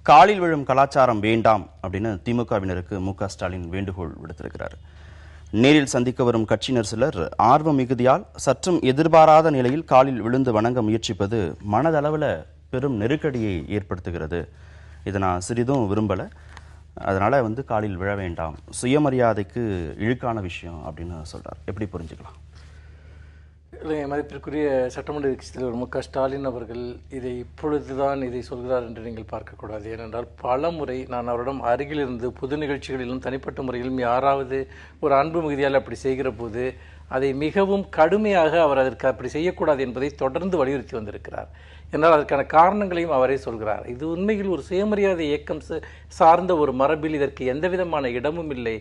காலில் விழும் கலாச்சாரம் வேண்டாம் அப்படின்னு திமுகவினருக்கு மு.க. ஸ்டாலின் வேண்டுகோள் விடுத்திருக்கிறார். நேரில் சந்திக்க வரும் கட்சியினர் சிலர் ஆர்வ மிகுதியால் சற்றும் எதிர்பாராத நிலையில் காலில் விழுந்து வணங்க முயற்சிப்பது மனதளவில் பெரும் நெருக்கடியை ஏற்படுத்துகிறது. இதை நான் சிறிதும் விரும்பலை. அதனால காலில் விழ வேண்டாம், சுயமரியாதைக்கு இழுக்கான விஷயம் அப்படின்னு சொல்றார். எப்படி புரிஞ்சுக்கலாம்? மதிப்பிற்குரிய சட்டமன்ற கட்சித் தலைவர் மு.க. ஸ்டாலின் அவர்கள் இப்பொழுதுதான் இதை சொல்கிறார் என்று நீங்கள் பார்க்கக்கூடாது. ஏனென்றால் பல முறை நான் அவரிடம் அருகிலிருந்து பொது நிகழ்ச்சிகளிலும் தனிப்பட்ட முறையிலும் யாராவது ஒரு அன்பு மிகுதியால் அப்படி செய்கிற போது அதை மிகவும் கடுமையாக அவர் அதற்கு அப்படி செய்யக்கூடாது என்பதை தொடர்ந்து வலியுறுத்தி வந்திருக்கிறார். என்றால் அதற்கான காரணங்களையும் அவரே சொல்கிறார். இது உண்மையில் ஒரு சுயமரியாதை இயக்கம் சார்ந்த ஒரு மரபில் இதற்கு எந்த விதமான இடமும் இல்லை.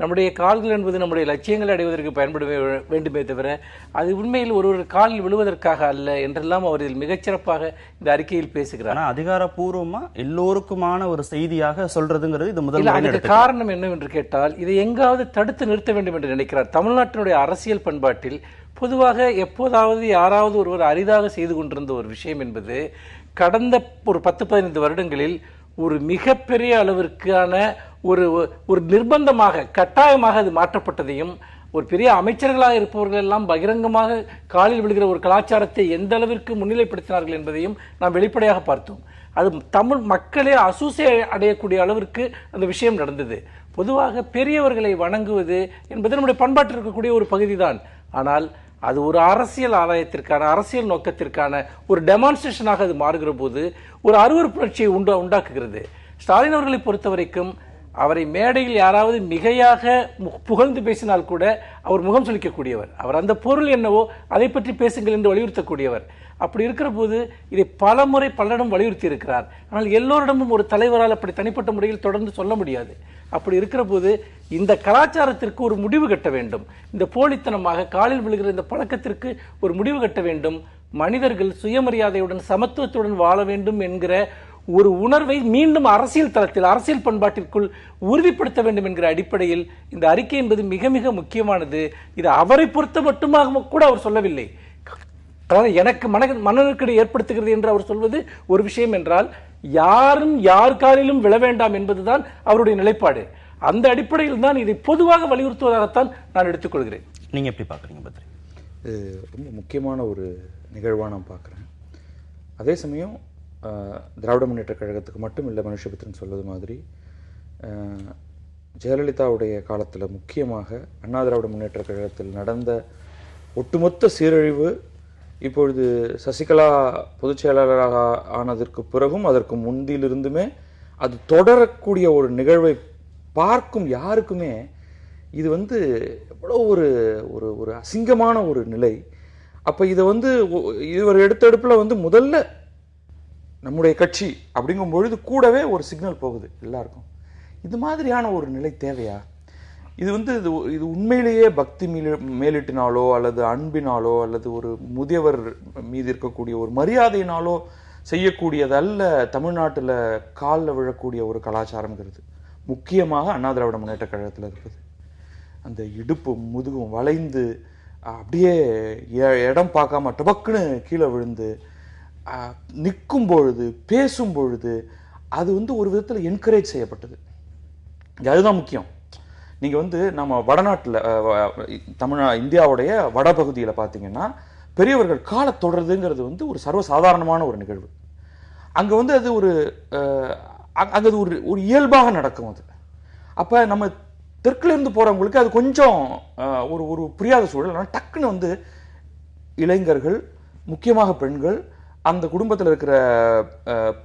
நம்முடைய கால்கள் என்பது நம்முடைய லட்சியங்களை அடைவதற்கு பயன்பட வேண்டுமே தவிர அது உண்மையில் ஒரு காலில் விழுவதற்காக அல்ல என்றெல்லாம் அவர் இதில் மிகச்சிறப்பாக இந்த அறிக்கையில் பேசுகிறார். அதிகாரப்பூர்வமா எல்லோருக்குமான ஒரு செய்தியாக சொல்றதுங்கிறது இது முதல். அதுக்கு காரணம் என்னவென்று கேட்டால் இதை எங்காவது தடுத்து நிறுத்த வேண்டும் என்று நினைக்கிறார். தமிழ்நாட்டினுடைய அரசியல் பண்பாட்டில் பொதுவாக எப்போதாவது யாராவது ஒருவர் அரிதாக செய்து கொண்டிருந்த ஒரு விஷயம் என்பது கடந்த ஒரு 10-15 வருடங்களில் ஒரு மிகப்பெரிய அளவிற்கான ஒரு நிர்பந்தமாக கட்டாயமாக அது மாற்றப்பட்டதையும், ஒரு பெரிய அமைச்சர்களாக இருப்பவர்கள் எல்லாம் பகிரங்கமாக காலில் விழுகிற ஒரு கலாச்சாரத்தை எந்த அளவிற்கு முன்னிலைப்படுத்தினார்கள் என்பதையும் நாம் வெளிப்படையாக பார்த்தோம். அது தமிழ் மக்களே அசூசை அடையக்கூடிய அளவிற்கு அந்த விஷயம் நடந்தது. பொதுவாக பெரியவர்களை வணங்குவது என்பது நம்முடைய பண்பாட்டில் இருக்கக்கூடிய ஒரு பகுதி தான். ஆனால் அது ஒரு அரசியல் ஆதாயத்திற்கான அரசியல் நோக்கத்திற்கான ஒரு டெமான்ஸ்ட்ரேஷனாக அது மாறுகிற போது ஒரு அருவருப்புணர்ச்சியை உண்டாக்குகிறது. ஸ்டாலின் அவர்களை பொறுத்த வரைக்கும் அவரை மேடையில் யாராவது மிகையாக புகழ்ந்து பேசினால் கூட அவர் முகம் சுளிக்கக்கூடியவர். அவர் அந்த பொருள் என்னவோ அதை பற்றி பேசுங்கள் என்று வலியுறுத்தக்கூடியவர். அப்படி இருக்கிற போது இதை பல முறை பலரிடம் வலியுறுத்தி இருக்கிறார். ஆனால் எல்லோரிடமும் ஒரு தலைவரால் அப்படி தனிப்பட்ட முறையில் தொடர்ந்து சொல்ல முடியாது. அப்படி இருக்கிற போது இந்த கலாச்சாரத்திற்கு ஒரு முடிவு கட்ட வேண்டும். இந்த போலித்தனமாக காலில் விழுகிற இந்த பழக்கத்திற்கு ஒரு முடிவு கட்ட வேண்டும். மனிதர்கள் சுயமரியாதையுடன் சமத்துவத்துடன் வாழ வேண்டும் என்கிற ஒரு உணர்வை மீண்டும் அரசியல் தளத்தில் அரசியல் பண்பாட்டிற்குள் உறுதிப்படுத்த வேண்டும் என்கிற அடிப்படையில் இந்த அறிக்கை என்பது மிக மிக முக்கியமானது. இது அவரை பொறுத்த மட்டுமாக கூட அவர் சொல்லவில்லை. எனக்கு மனநெருக்கடி ஏற்படுத்துகிறது என்று அவர் சொல்வது ஒரு விஷயம் என்றால், யாரும் யார் காலிலும் விழ வேண்டாம் என்பதுதான் அவருடைய நிலைப்பாடு. அந்த அடிப்படையில் தான் இதை பொதுவாக வலியுறுத்துவதாகத்தான் நான் எடுத்துக்கொள்கிறேன். நீங்க எப்படி பாக்குறீங்க பத்ரி? ரொம்ப முக்கியமான ஒரு நிகழ்வா நான் பார்க்குறேன். அதே சமயம் திராவிட முன்னேற்ற கழகத்துக்கு மட்டும் இல்லை, மனுஷபுத்திரன் சொல்வது மாதிரி ஜெயலலிதாவுடைய காலத்தில் முக்கியமாக அண்ணா திராவிட முன்னேற்ற கழகத்தில் நடந்த ஒட்டுமொத்த சீரழிவு இப்பொழுது சசிகலா பொதுச் செயலாளராக ஆனதற்கு பிறகும் அதற்கு முந்திலிருந்துமே அது தொடரக்கூடிய ஒரு நிகழ்வை பார்க்கும் யாருக்குமே இது எவ்வளோ ஒரு அசிங்கமான ஒரு நிலை. அப்போ இதை இவர் எடுத்தெடுப்பில் முதல்ல நம்முடைய கட்சி அப்படிங்கும் பொழுது கூடவே ஒரு சிக்னல் போகுது எல்லாருக்கும். இது மாதிரியான ஒரு நிலை தேவையா? இது இது உண்மையிலேயே பக்தி மேலிட்டினாலோ அல்லது அன்பினாலோ அல்லது ஒரு முதியவர் மீது இருக்கக்கூடிய ஒரு மரியாதையினாலோ செய்யக்கூடியதல்ல. தமிழ்நாட்டில் காலில் விழக்கூடிய ஒரு கலாச்சாரம்ங்கிறது முக்கியமாக அண்ணா திராவிட முன்னேற்ற கழகத்தில் இருக்குது. அந்த இடுப்பும் முதுகும் வளைந்து அப்படியே இடம் பார்க்காம டபக்குன்னு கீழே விழுந்து நிற்கும் பொழுது பேசும் பொழுது அது ஒரு விதத்தில் என்கரேஜ் செய்யப்பட்டது. அதுதான் முக்கியம். நீங்கள் நம்ம வடநாட்டில் இந்தியாவுடைய வடபகுதியில் பார்த்தீங்கன்னா பெரியவர்கள் காலை தொடர்றதுங்கிறது ஒரு சர்வசாதாரணமான ஒரு நிகழ்வு. அங்கே அது அங்கே அது ஒரு இயல்பாக நடக்கும். அது அப்போ நம்ம தெற்குலேருந்து போகிறவங்களுக்கு அது கொஞ்சம் ஒரு புரியாத சூழல். ஆனால் டக்குன்னு இளைஞர்கள் முக்கியமாக பெண்கள் அந்த குடும்பத்தில் இருக்கிற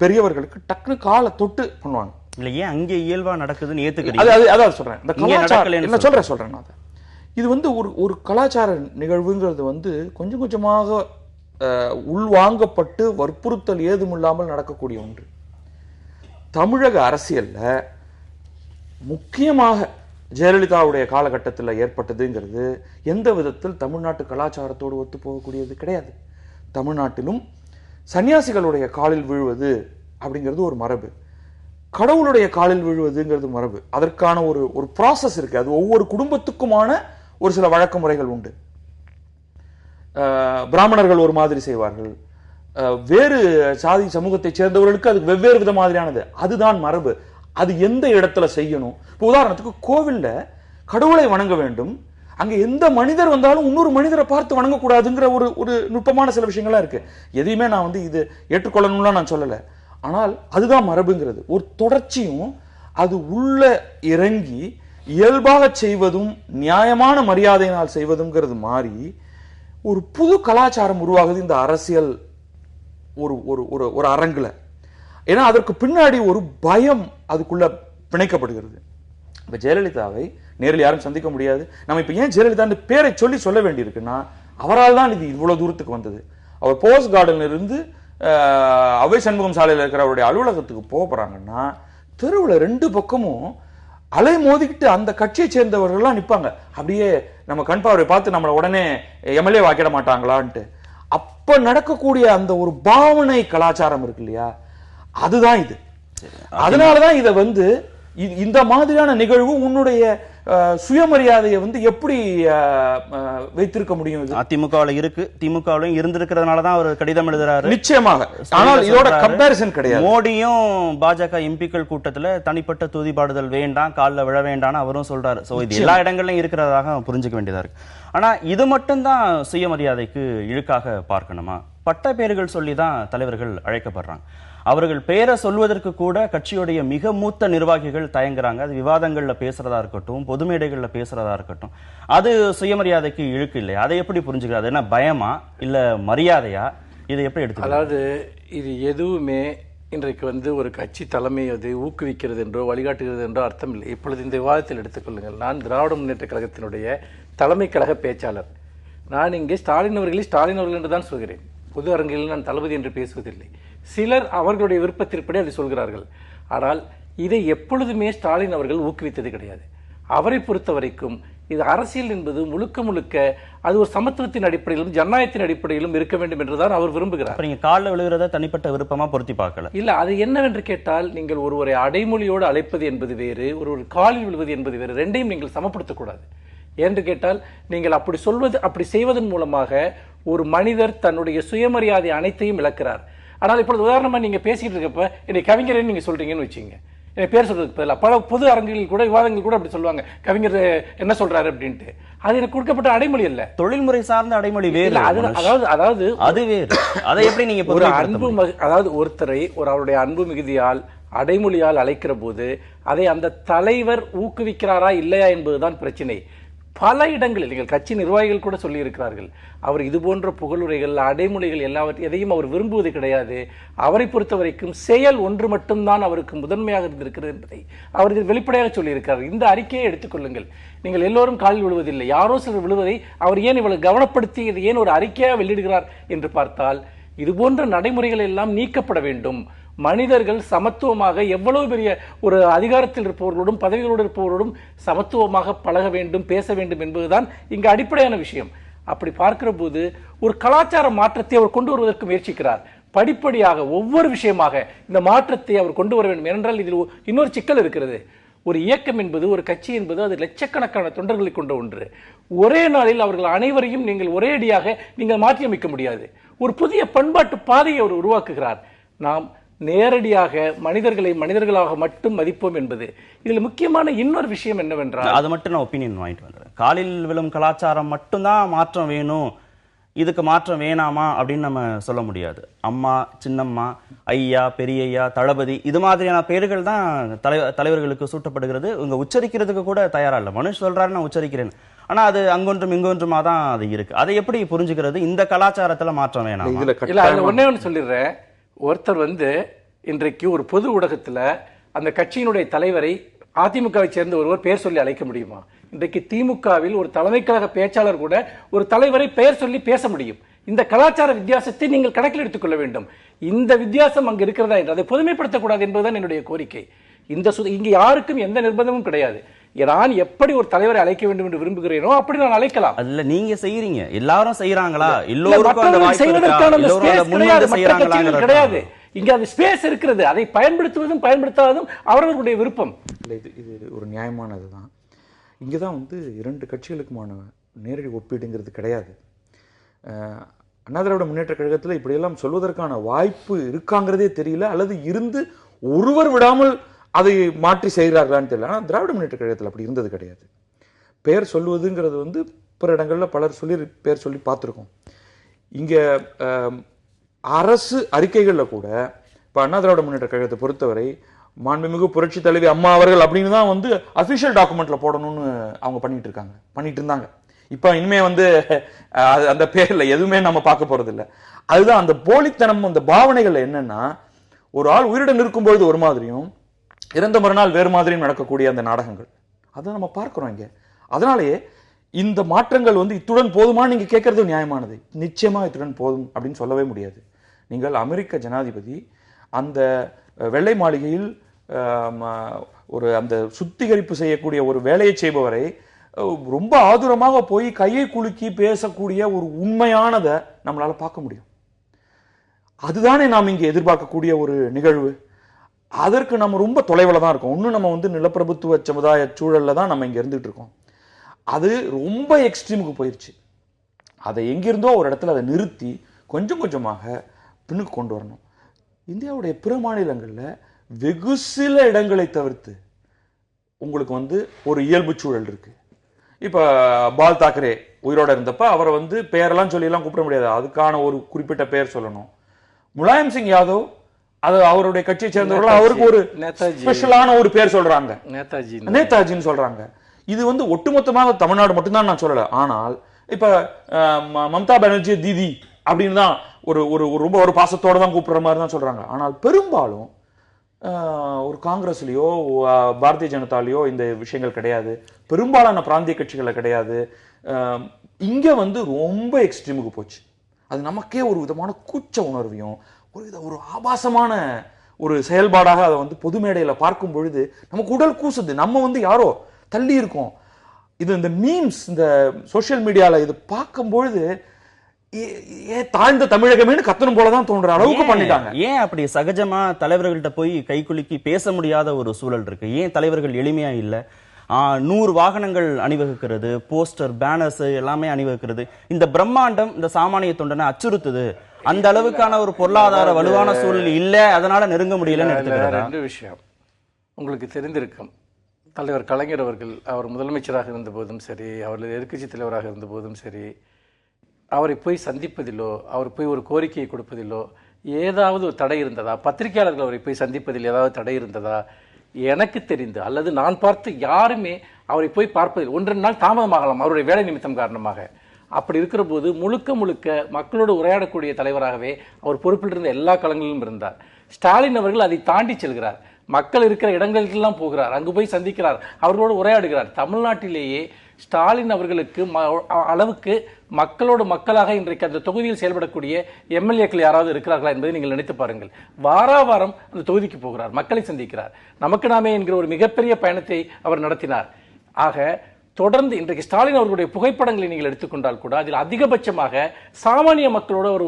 பெரியவர்களுக்கு டக்குன்னு காலை தொட்டு பண்ணுவாங்க. இல்லை, ஏன் அங்கே இயல்பா நடக்குதுன்னு ஏத்துக்கிறீங்க? அதான் சொல்றேன். இந்த கலாச்சாரம் என்ன சொல்றேன் நான். இது ஒரு கலாச்சார நிகழ்வுங்கிறது கொஞ்சம் கொஞ்சமாக உள்வாங்கப்பட்டு வற்புறுத்தல் ஏதுமில்லாமல் நடக்கக்கூடிய ஒன்று. தமிழக அரசியல்ல முக்கியமாக ஜெயலலிதாவுடைய காலகட்டத்தில் ஏற்பட்டதுங்கிறது எந்த விதத்தில் தமிழ்நாட்டு கலாச்சாரத்தோடு ஒத்து போகக்கூடியது கிடையாது. தமிழ்நாட்டிலும் சன்னியாசிகளுடைய காலில் விழுவது அப்படிங்கிறது ஒரு மரபு, கடவுளுடைய காலில் விழுவதுங்கிறது மரபு. அதற்கான ஒரு ப்ராசஸ் இருக்கு. அது ஒவ்வொரு குடும்பத்துக்குமான ஒரு சில வழக்க முறைகள் உண்டு. பிராமணர்கள் ஒரு மாதிரி செய்வார்கள், வேறு சாதி சமூகத்தை சேர்ந்தவர்களுக்கு அது வெவ்வேறு வித மாதிரியானது. அதுதான் மரபு. அது எந்த இடத்துல செய்யணும்? இப்போ உதாரணத்துக்கு கோவில்ல கடவுளை வணங்க வேண்டும், அங்க எந்த மனிதர் வந்தாலும் இன்னொரு மனிதரை பார்த்து வணங்கக்கூடாதுங்கிற ஒரு நுட்பமான சில விஷயங்கள்லாம் இருக்கு. எதையுமே நான் இது ஏற்றுக்கொள்ளணும்லாம் நான் சொல்லல. ஆனால் அதுதான் மரபுங்கிறது. ஒரு தொடர்ச்சியும் அது உள்ள இறங்கி இயல்பாக செய்வதும் நியாயமான மரியாதையினால் செய்வதுங்கிறது மாறி ஒரு புது கலாச்சாரம் உருவாகுது இந்த அரசியல் ஒரு ஒரு ஒரு ஒரு அரங்குல. ஏன்னா அதற்கு பின்னாடி ஒரு பயம் அதுக்குள்ள பிணைக்கப்படுகிறது. இப்ப ஜெயலலிதாவை நேரில் யாரும் சந்திக்க முடியாது. நம்ம இப்ப ஏன் ஜெயலலிதா பேரை சொல்ல வேண்டியிருக்குன்னா, அவரால் தான் இது இவ்வளவு தூரத்துக்கு வந்தது. அவர் போஸ்ட் கார்டன்ல இருந்து அவை சண்முகம் சாலையில் இருக்கிற அவருடைய அலுவலகத்துக்கு போறாங்கன்னா தெருவுல 2 பக்கமும் அலை மோதிக்கிட்டு அந்த கட்சியை சேர்ந்தவர்கள்லாம் நிற்பாங்க. அப்படியே நம்ம கண்பாவை பார்த்து நம்மளை உடனே எம்எல்ஏ வாக்கிட மாட்டாங்களான்ட்டு. அப்ப நடக்கக்கூடிய அந்த ஒரு பாவனை கலாச்சாரம் இருக்கு இல்லையா, அதுதான் இது. அதனாலதான் இதை இந்த மாதிரியான நிகழ்வு உன்னுடைய சுயமரியாதையை எப்படி வைத்திருக்க முடியும்? அதிமுகவில் இருக்கு, திமுகவிலும் இருந்திருக்கிறதுனால தான் அவர் கடிதம் எழுதுறாரு. நிச்சயமாக. ஆனால் இதோட கம்பேரிசன் கிடையாது. மோடியும் பாஜக எம்பிக்கள் கூட்டத்துல தனிப்பட்ட துதிபாடுதல் வேண்டாம், காலில் விழ வேண்டாம்னு அவரும் சொல்றாரு. சோ இது எல்லா இடங்களிலும் இருக்கிறதாக புரிஞ்சுக்க வேண்டியதா இருக்கு. ஆனா இது மட்டும்தான் சுயமரியாதைக்கு இழுக்காக பார்க்கணுமா? பட்ட பேர்கள் சொல்லிதான் தலைவர்கள் அழைக்கப்படுறாங்க. அவர்கள் பெயரை சொல்வதற்கு கூட கட்சியுடைய மிக மூத்த நிர்வாகிகள் தயங்குறாங்க. அது விவாதங்கள்ல பேசுறதா இருக்கட்டும், பொது மேடைகள்ல பேசுறதா இருக்கட்டும், அது சுயமரியாதைக்கு இழுக்கு இல்லையா? அதை எப்படி புரிஞ்சுக்கிறது? என்ன பயமா இல்ல மரியாதையா? இதை எப்படி எடுத்து? அதாவது இது எதுவுமே இன்றைக்கு ஒரு கட்சி தலைமை அது ஊக்குவிக்கிறது என்றோ வழிகாட்டுகிறது என்றோ அர்த்தம் இல்லை. இப்பொழுது இந்த விவாதத்தில் எடுத்துக்கொள்ளுங்கள். நான் திராவிட முன்னேற்ற கழகத்தினுடைய தலைமை கழக பேச்சாளர். நான் இங்கே ஸ்டாலின் அவர்கள் என்று தான் சொல்கிறேன். பொது அரங்கில் நான் தளபதி என்று பேசுவதில்லை. சிலர் அவர்களுடைய விருப்பத்திற்படி அதை சொல்கிறார்கள். ஆனால் இதை எப்பொழுதுமே ஸ்டாலின் அவர்கள் ஊக்குவித்தது கிடையாது. அவரை பொறுத்த வரைக்கும் இது அரசியல் என்பது முழுக்க முழுக்க அது ஒரு சமத்துவத்தின் அடிப்படையிலும் ஜனநாயகத்தின் அடிப்படையிலும் இருக்க வேண்டும் என்றுதான் அவர் விரும்புகிறார். நீங்க காலில் விழுகிறத தனிப்பட்ட விருப்பமா பொருத்தி பார்க்கல. இல்ல, அது என்னவென்று கேட்டால், நீங்கள் ஒருவரை அடைமொழியோடு அழைப்பது என்பது வேறு, ஒரு காலில் விழுவது என்பது வேறு. ரெண்டையும் நீங்கள் சமப்படுத்தக்கூடாது. என்று கேட்டால், நீங்கள் அப்படி செய்வதன் மூலமாக ஒரு மனிதர் தன்னுடைய சுயமரியாதை அனைத்தையும் இழக்கிறார். ஆனால் இப்பொழுது உதாரணமா நீங்க பேசிட்டு இருக்கப்ப என்னை கவிஞரேன்னு நீங்க சொல்றீங்கன்னு வச்சுங்க, என்னை பேர் சொல்றதுக்கு பதிலாக பல பொது அரங்குகளில் கூட விவாதங்கள் கூட அப்படி சொல்லுவாங்க, கவிஞர் என்ன சொல்றாரு அப்படின்ட்டு. அது எனக்கு கொடுக்கப்பட்ட அடைமொழி இல்ல, தொழில்முறை சார்ந்த அடைமொழி வேறு. அதாவது அது வேறு. அதை எப்படி நீங்க ஒரு அன்பு, அதாவது ஒருத்தரை அவருடைய அன்பு மிகுதியால் அடைமொழியால் அழைக்கிற போது அதை அந்த தலைவர் ஊக்குவிக்கிறாரா இல்லையா என்பதுதான் பிரச்சனை. பல இடங்களில் நீங்கள் கட்சி நிர்வாகிகள் கூட சொல்லி இருக்கிறார்கள், அவர் இது போன்ற புகழுரைகள் அடைமொழிகள் எதையும் அவர் விரும்புவது கிடையாது. அவரை பொறுத்த வரைக்கும் செயல் ஒன்று மட்டும்தான் அவருக்கு முதன்மையாக இருந்திருக்கிறது என்பதை அவர் வெளிப்படையாக சொல்லியிருக்கிறார். இந்த அறிக்கையை எடுத்துக்கொள்ளுங்கள். நீங்கள் எல்லோரும் காலில் விழுவதில்லை, யாரோ சிலர் விழுவதை அவர் ஏன் இவ்வளவு கவனப்படுத்தி இதை ஏன் ஒரு அறிக்கையாக வெளியிடுகிறார் என்று பார்த்தால், இது போன்ற நடைமுறைகள் எல்லாம் நீக்கப்பட வேண்டும். மனிதர்கள் சமத்துவமாக, எவ்வளவு பெரிய ஒரு அதிகாரத்தில் இருப்பவர்களோடும் பதவிகளோடு இருப்பவர்களோடும் சமத்துவமாக பழக வேண்டும், பேச வேண்டும் என்பதுதான் இங்கு அடிப்படையான விஷயம். அப்படி பார்க்கிற போது ஒரு கலாச்சார மாற்றத்தை அவர் கொண்டு வருவதற்கு முயற்சிக்கிறார். படிப்படியாக ஒவ்வொரு விஷயமாக இந்த மாற்றத்தை அவர் கொண்டு வர வேண்டும். ஏனென்றால் இதில் இன்னொரு சிக்கல் இருக்கிறது. ஒரு இயக்கம் என்பது, ஒரு கட்சி என்பது அது லட்சக்கணக்கான தொண்டர்களை கொண்ட ஒன்று. ஒரே நாளில் அவர்கள் அனைவரையும் நீங்கள் ஒரே அடியாக நீங்கள் மாற்றியமைக்க முடியாது. ஒரு புதிய பண்பாட்டு பாதையை அவர் உருவாக்குகிறார். நாம் நேரடியாக மனிதர்களை மனிதர்களாக மட்டும் மதிப்போம் என்பது இதில் முக்கியமான இன்னொரு விஷயம் என்னவென்றால், அது மட்டும் நான் ஒப்பீனியன் வாங்கிட்டு வந்துடுறேன். காலில் விழும் கலாச்சாரம் மட்டும்தான் மாற்றம் வேணும், இதுக்கு மாற்றம் வேணாமா அப்படின்னு நம்ம சொல்ல முடியாது. அம்மா, சின்னம்மா, ஐயா, பெரியய்யா, தளபதி, இது மாதிரியான பெயர்கள் தான் தலைவர்களுக்கு சூட்டப்படுகிறது. இவங்க உச்சரிக்கிறதுக்கு கூட தயாரா இல்லை. மனுஷ் சொல்றாரு, நான் உச்சரிக்கிறேன், ஆனா அது அங்கொன்றும் இங்கொன்றுமா தான் அது இருக்கு. அதை எப்படி புரிஞ்சுக்கிறது? இந்த கலாச்சாரத்துல மாற்றம் வேணாம். இல்ல, அதுல ஒன்னே ஒன்று சொல்லிடுறேன். ஒருத்தர் இன்றைக்கு ஒரு பொது ஊடகத்துல அந்த கட்சியினுடைய தலைவரை அதிமுகவை சேர்ந்த ஒருவர் பெயர் சொல்லி அழைக்க முடியுமா? இன்றைக்கு திமுகவில் ஒரு தலைமை கழக பேச்சாளர் கூட ஒரு தலைவரை பெயர் சொல்லி பேச முடியும். இந்த கலாச்சார வித்தியாசத்தை நீங்கள் கணக்கில் எடுத்துக்கொள்ள வேண்டும். இந்த வித்தியாசம் அங்கு இருக்கிறதா என்று அதை பொதுமைப்படுத்தக்கூடாது என்பதுதான் என்னுடைய கோரிக்கை. இங்கு யாருக்கும் எந்த நிர்பந்தமும் கிடையாது. நான் எப்படி ஒரு தலைவரை அழைக்க வேண்டும் என்று விரும்புகிறேனோ அப்படி நான் அழைக்கலாம். அதுல நீங்க செய்யறீங்க, எல்லாரும் செய்யறாங்களா? கிடையாது. இங்க அது ஸ்பேஸ் இருக்கிறது. அதை பயன்படுத்துவதும் பயன்படுத்தாததும் அவர்களுடைய விருப்பம். இது ஒரு நியாயமானதுதான். இங்கதான் 2 கட்சிகளுக்குமான நேரடி ஒப்பீடுங்கிறது கிடையாது. அண்ணா திராவிட முன்னேற்ற கழகத்தில் இப்படியெல்லாம் சொல்வதற்கான வாய்ப்பு இருக்காங்கிறதே தெரியல, அல்லது இருந்து ஒருவர் விடாமல் அதை மாற்றி செய்கிறார்களான்னு தெரியல. ஆனால் திராவிட முன்னேற்ற கழகத்தில் அப்படி இருந்தது கிடையாது. பெயர் சொல்வதுங்கிறது வந்து பிற இடங்களில் பலர் சொல்லி பெயர் சொல்லி பார்த்துருக்கோம். இங்கே அரசு அறிக்கைகளில் கூட இப்போ அண்ணா திராவிட முன்னேற்ற கழகத்தை பொறுத்தவரை மாண்புமிகு புரட்சி தலைவி அம்மா அவர்கள் அப்படின்னு தான் வந்து அஃபிஷியல் டாக்குமெண்ட்ல போடணும்னு அவங்க பண்ணிட்டு இருந்தாங்க. இப்போ இனிமே வந்து அந்த பேர்ல எதுவுமே நம்ம பார்க்க போறது இல்லை. அதுதான் அந்த போலித்தனம், அந்த பாவனைகள் என்னன்னா, ஒரு ஆள் உயிருடன் இருக்கும்பொழுது ஒரு மாதிரியும் இறந்த மறுநாள் வேறு மாதிரியும் நடக்கக்கூடிய அந்த நாடகங்கள் அதை நம்ம பார்க்கிறோம் இங்க. அதனாலேயே இந்த மாற்றங்கள் வந்து இத்துடன் போதுமா நீங்க கேட்கறது நியாயமானது. நிச்சயமா இத்துடன் போதும் அப்படின்னு சொல்லவே முடியாது. நீங்கள் அமெரிக்க ஜனாதிபதி அந்த வெள்ளை மாளிகையில் ஒரு அந்த சுத்திகரிப்பு செய்யக்கூடிய ஒரு வேலையை செய்பவரை ரொம்ப ஆதுரமாக போய் கையை குலுக்கி பேசக்கூடிய ஒரு உண்மையானதை நம்மளால பார்க்க முடியும். அதுதானே நாம் இங்கே எதிர்பார்க்கக்கூடிய ஒரு நிகழ்வு. அதற்கு நம்ம ரொம்ப தொலைவில் தான் இருக்கோம். இன்னும் நம்ம வந்து நிலப்பிரபுத்துவ சமுதாய சூழல்ல தான் நம்ம இங்க இருந்துட்டு இருக்கோம். அது ரொம்ப எக்ஸ்ட்ரீமுக்கு போயிருச்சு. அதை எங்கிருந்தோ ஒரு இடத்துல அதை நிறுத்தி கொஞ்சம் கொஞ்சமாக பின்னுக்கு கொண்டு வரணும். இந்தியாவுடைய பிற மாநிலங்கள்ல வெகு சில இடங்களை தவிர்த்து உங்களுக்கு வந்து ஒரு இயல்பு சூழல் இருக்கு. இப்ப பால் தாக்கரே உயிரோட இருந்தப்ப அவரை வந்து பெயரெல்லாம் சொல்லி எல்லாம் கூப்பிட முடியாது, அதுக்கான ஒரு குறிப்பிட்ட பெயர் சொல்லணும். முலாயம் சிங் யாதவ், அது அவருடைய கட்சியை சேர்ந்தவர்கள், அவருக்கு ஒரு ஸ்பெஷலான ஒரு பேர் சொல்றாங்க, நேதாஜின்னு சொல்றாங்க. இது வந்து ஒட்டுமொத்தமாக தமிழ்நாடு மட்டும்தான் நான் சொல்லல. ஆனால் இப்ப மம்தா பானர்ஜி தீதி அப்படின்னு தான் ஒரு ஒரு ரொம்ப ஒரு பாசத்தோட தான் கூப்பிடுற மாதிரி தான் சொல்றாங்க. ஆனால் பெரும்பாலும் ஒரு காங்கிரஸ்லயோ பாரதிய ஜனதாலயோ இந்த விஷயங்கள் கிடையாது. பெரும்பாலான பிராந்திய கட்சிகளை கிடையாது. இங்க வந்து ரொம்ப எக்ஸ்ட்ரீமுக்கு போச்சு. அது நமக்கே ஒரு விதமான கூச்ச உணர்வையும் ஒரு ஆபாசமான ஒரு செயல்பாடாக அதை வந்து பொது மேடையில பார்க்கும் பொழுது நமக்கு உடல் கூசுது. நம்ம வந்து யாரோ தள்ளி இருக்கோம். இது இந்த மீம்ஸ், இந்த சோசியல் மீடியால இது பார்க்கும் பொழுது தாழ்ந்த தமிழகமேனு கத்தனும் போலதான் தோன்ற அளவுக்கு பண்ணிட்டாங்க. ஏன் அப்படி சகஜமா தலைவர்கள்ட்ட போய் கை குலுக்கி பேச முடியாத ஒரு சூழல் இருக்கு? ஏன் தலைவர்கள் எளிமையா இல்ல? 100 வாகனங்கள் அணிவகுக்கிறது, போஸ்டர் பேனர்ஸ் எல்லாமே அணிவகுக்கிறது. இந்த பிரம்மாண்டம் இந்த சாமானிய தொண்டனை அச்சுறுத்துது. அந்த அளவுக்கான ஒரு பொருளாதார வலுவான சூழல் இல்ல, அதனால நெருங்க முடியலன்னு எடுத்துக்கிறாங்க. ரெண்டு விஷயம் உங்களுக்கு தெரிந்திருக்கும். தலைவர் கலைஞர் அவர்கள் அவர் முதலமைச்சராக இருந்த போதும் சரி, அவர் எதிர்க்கட்சி தலைவராக இருந்த போதும் சரி, அவரை போய் சந்திப்பதிலோ அவர் போய் ஒரு கோரிக்கையை கொடுப்பதிலோ ஏதாவது ஒரு தடை இருந்ததா? பத்திரிகையாளர்கள் அவரை போய் சந்திப்பதில் ஏதாவது தடை இருந்ததா? எனக்கு தெரிந்து அல்லது நான் பார்த்து யாருமே அவரை போய் பார்ப்பதில் 1-2 நாள் தாமதமாகலாம் அவருடைய வேலை நிமித்தம் காரணமாக. அப்படி இருக்கிற போது முழுக்க முழுக்க மக்களோடு உரையாடக்கூடிய தலைவராகவே அவர் பொறுப்பில் இருந்த எல்லா களங்களிலும் இருந்தார். ஸ்டாலின் அவர்கள் அதை தாண்டி செல்கிறார். மக்கள் இருக்கிற இடங்களுக்கெல்லாம் போகிறார், அங்கு போய் சந்திக்கிறார், அவர்களோடு உரையாடுகிறார். தமிழ்நாட்டிலேயே ஸ்டாலின் அவர்களுக்கு அளவுக்கு மக்களோடு மக்களாக இன்றைக்கு அந்த தொகுதியில் செயல்படக்கூடிய எம்எல்ஏக்கள் யாராவது இருக்கிறார்களா என்பதை நீங்கள் நினைத்து பாருங்கள். வாரம் அந்த தொகுதிக்கு போகிறார், மக்களை சந்திக்கிறார். நமக்கு நாமே என்கிற ஒரு மிகப்பெரிய பயணத்தை அவர் நடத்தினார். ஆக தொடர்ந்து இன்றைக்கு ஸ்டாலின் அவர்களுடைய புகைப்படங்களை நீங்கள் எடுத்துக்கொண்டால் கூட அதில் அதிகபட்சமாக சாமானிய மக்களோடு ஒரு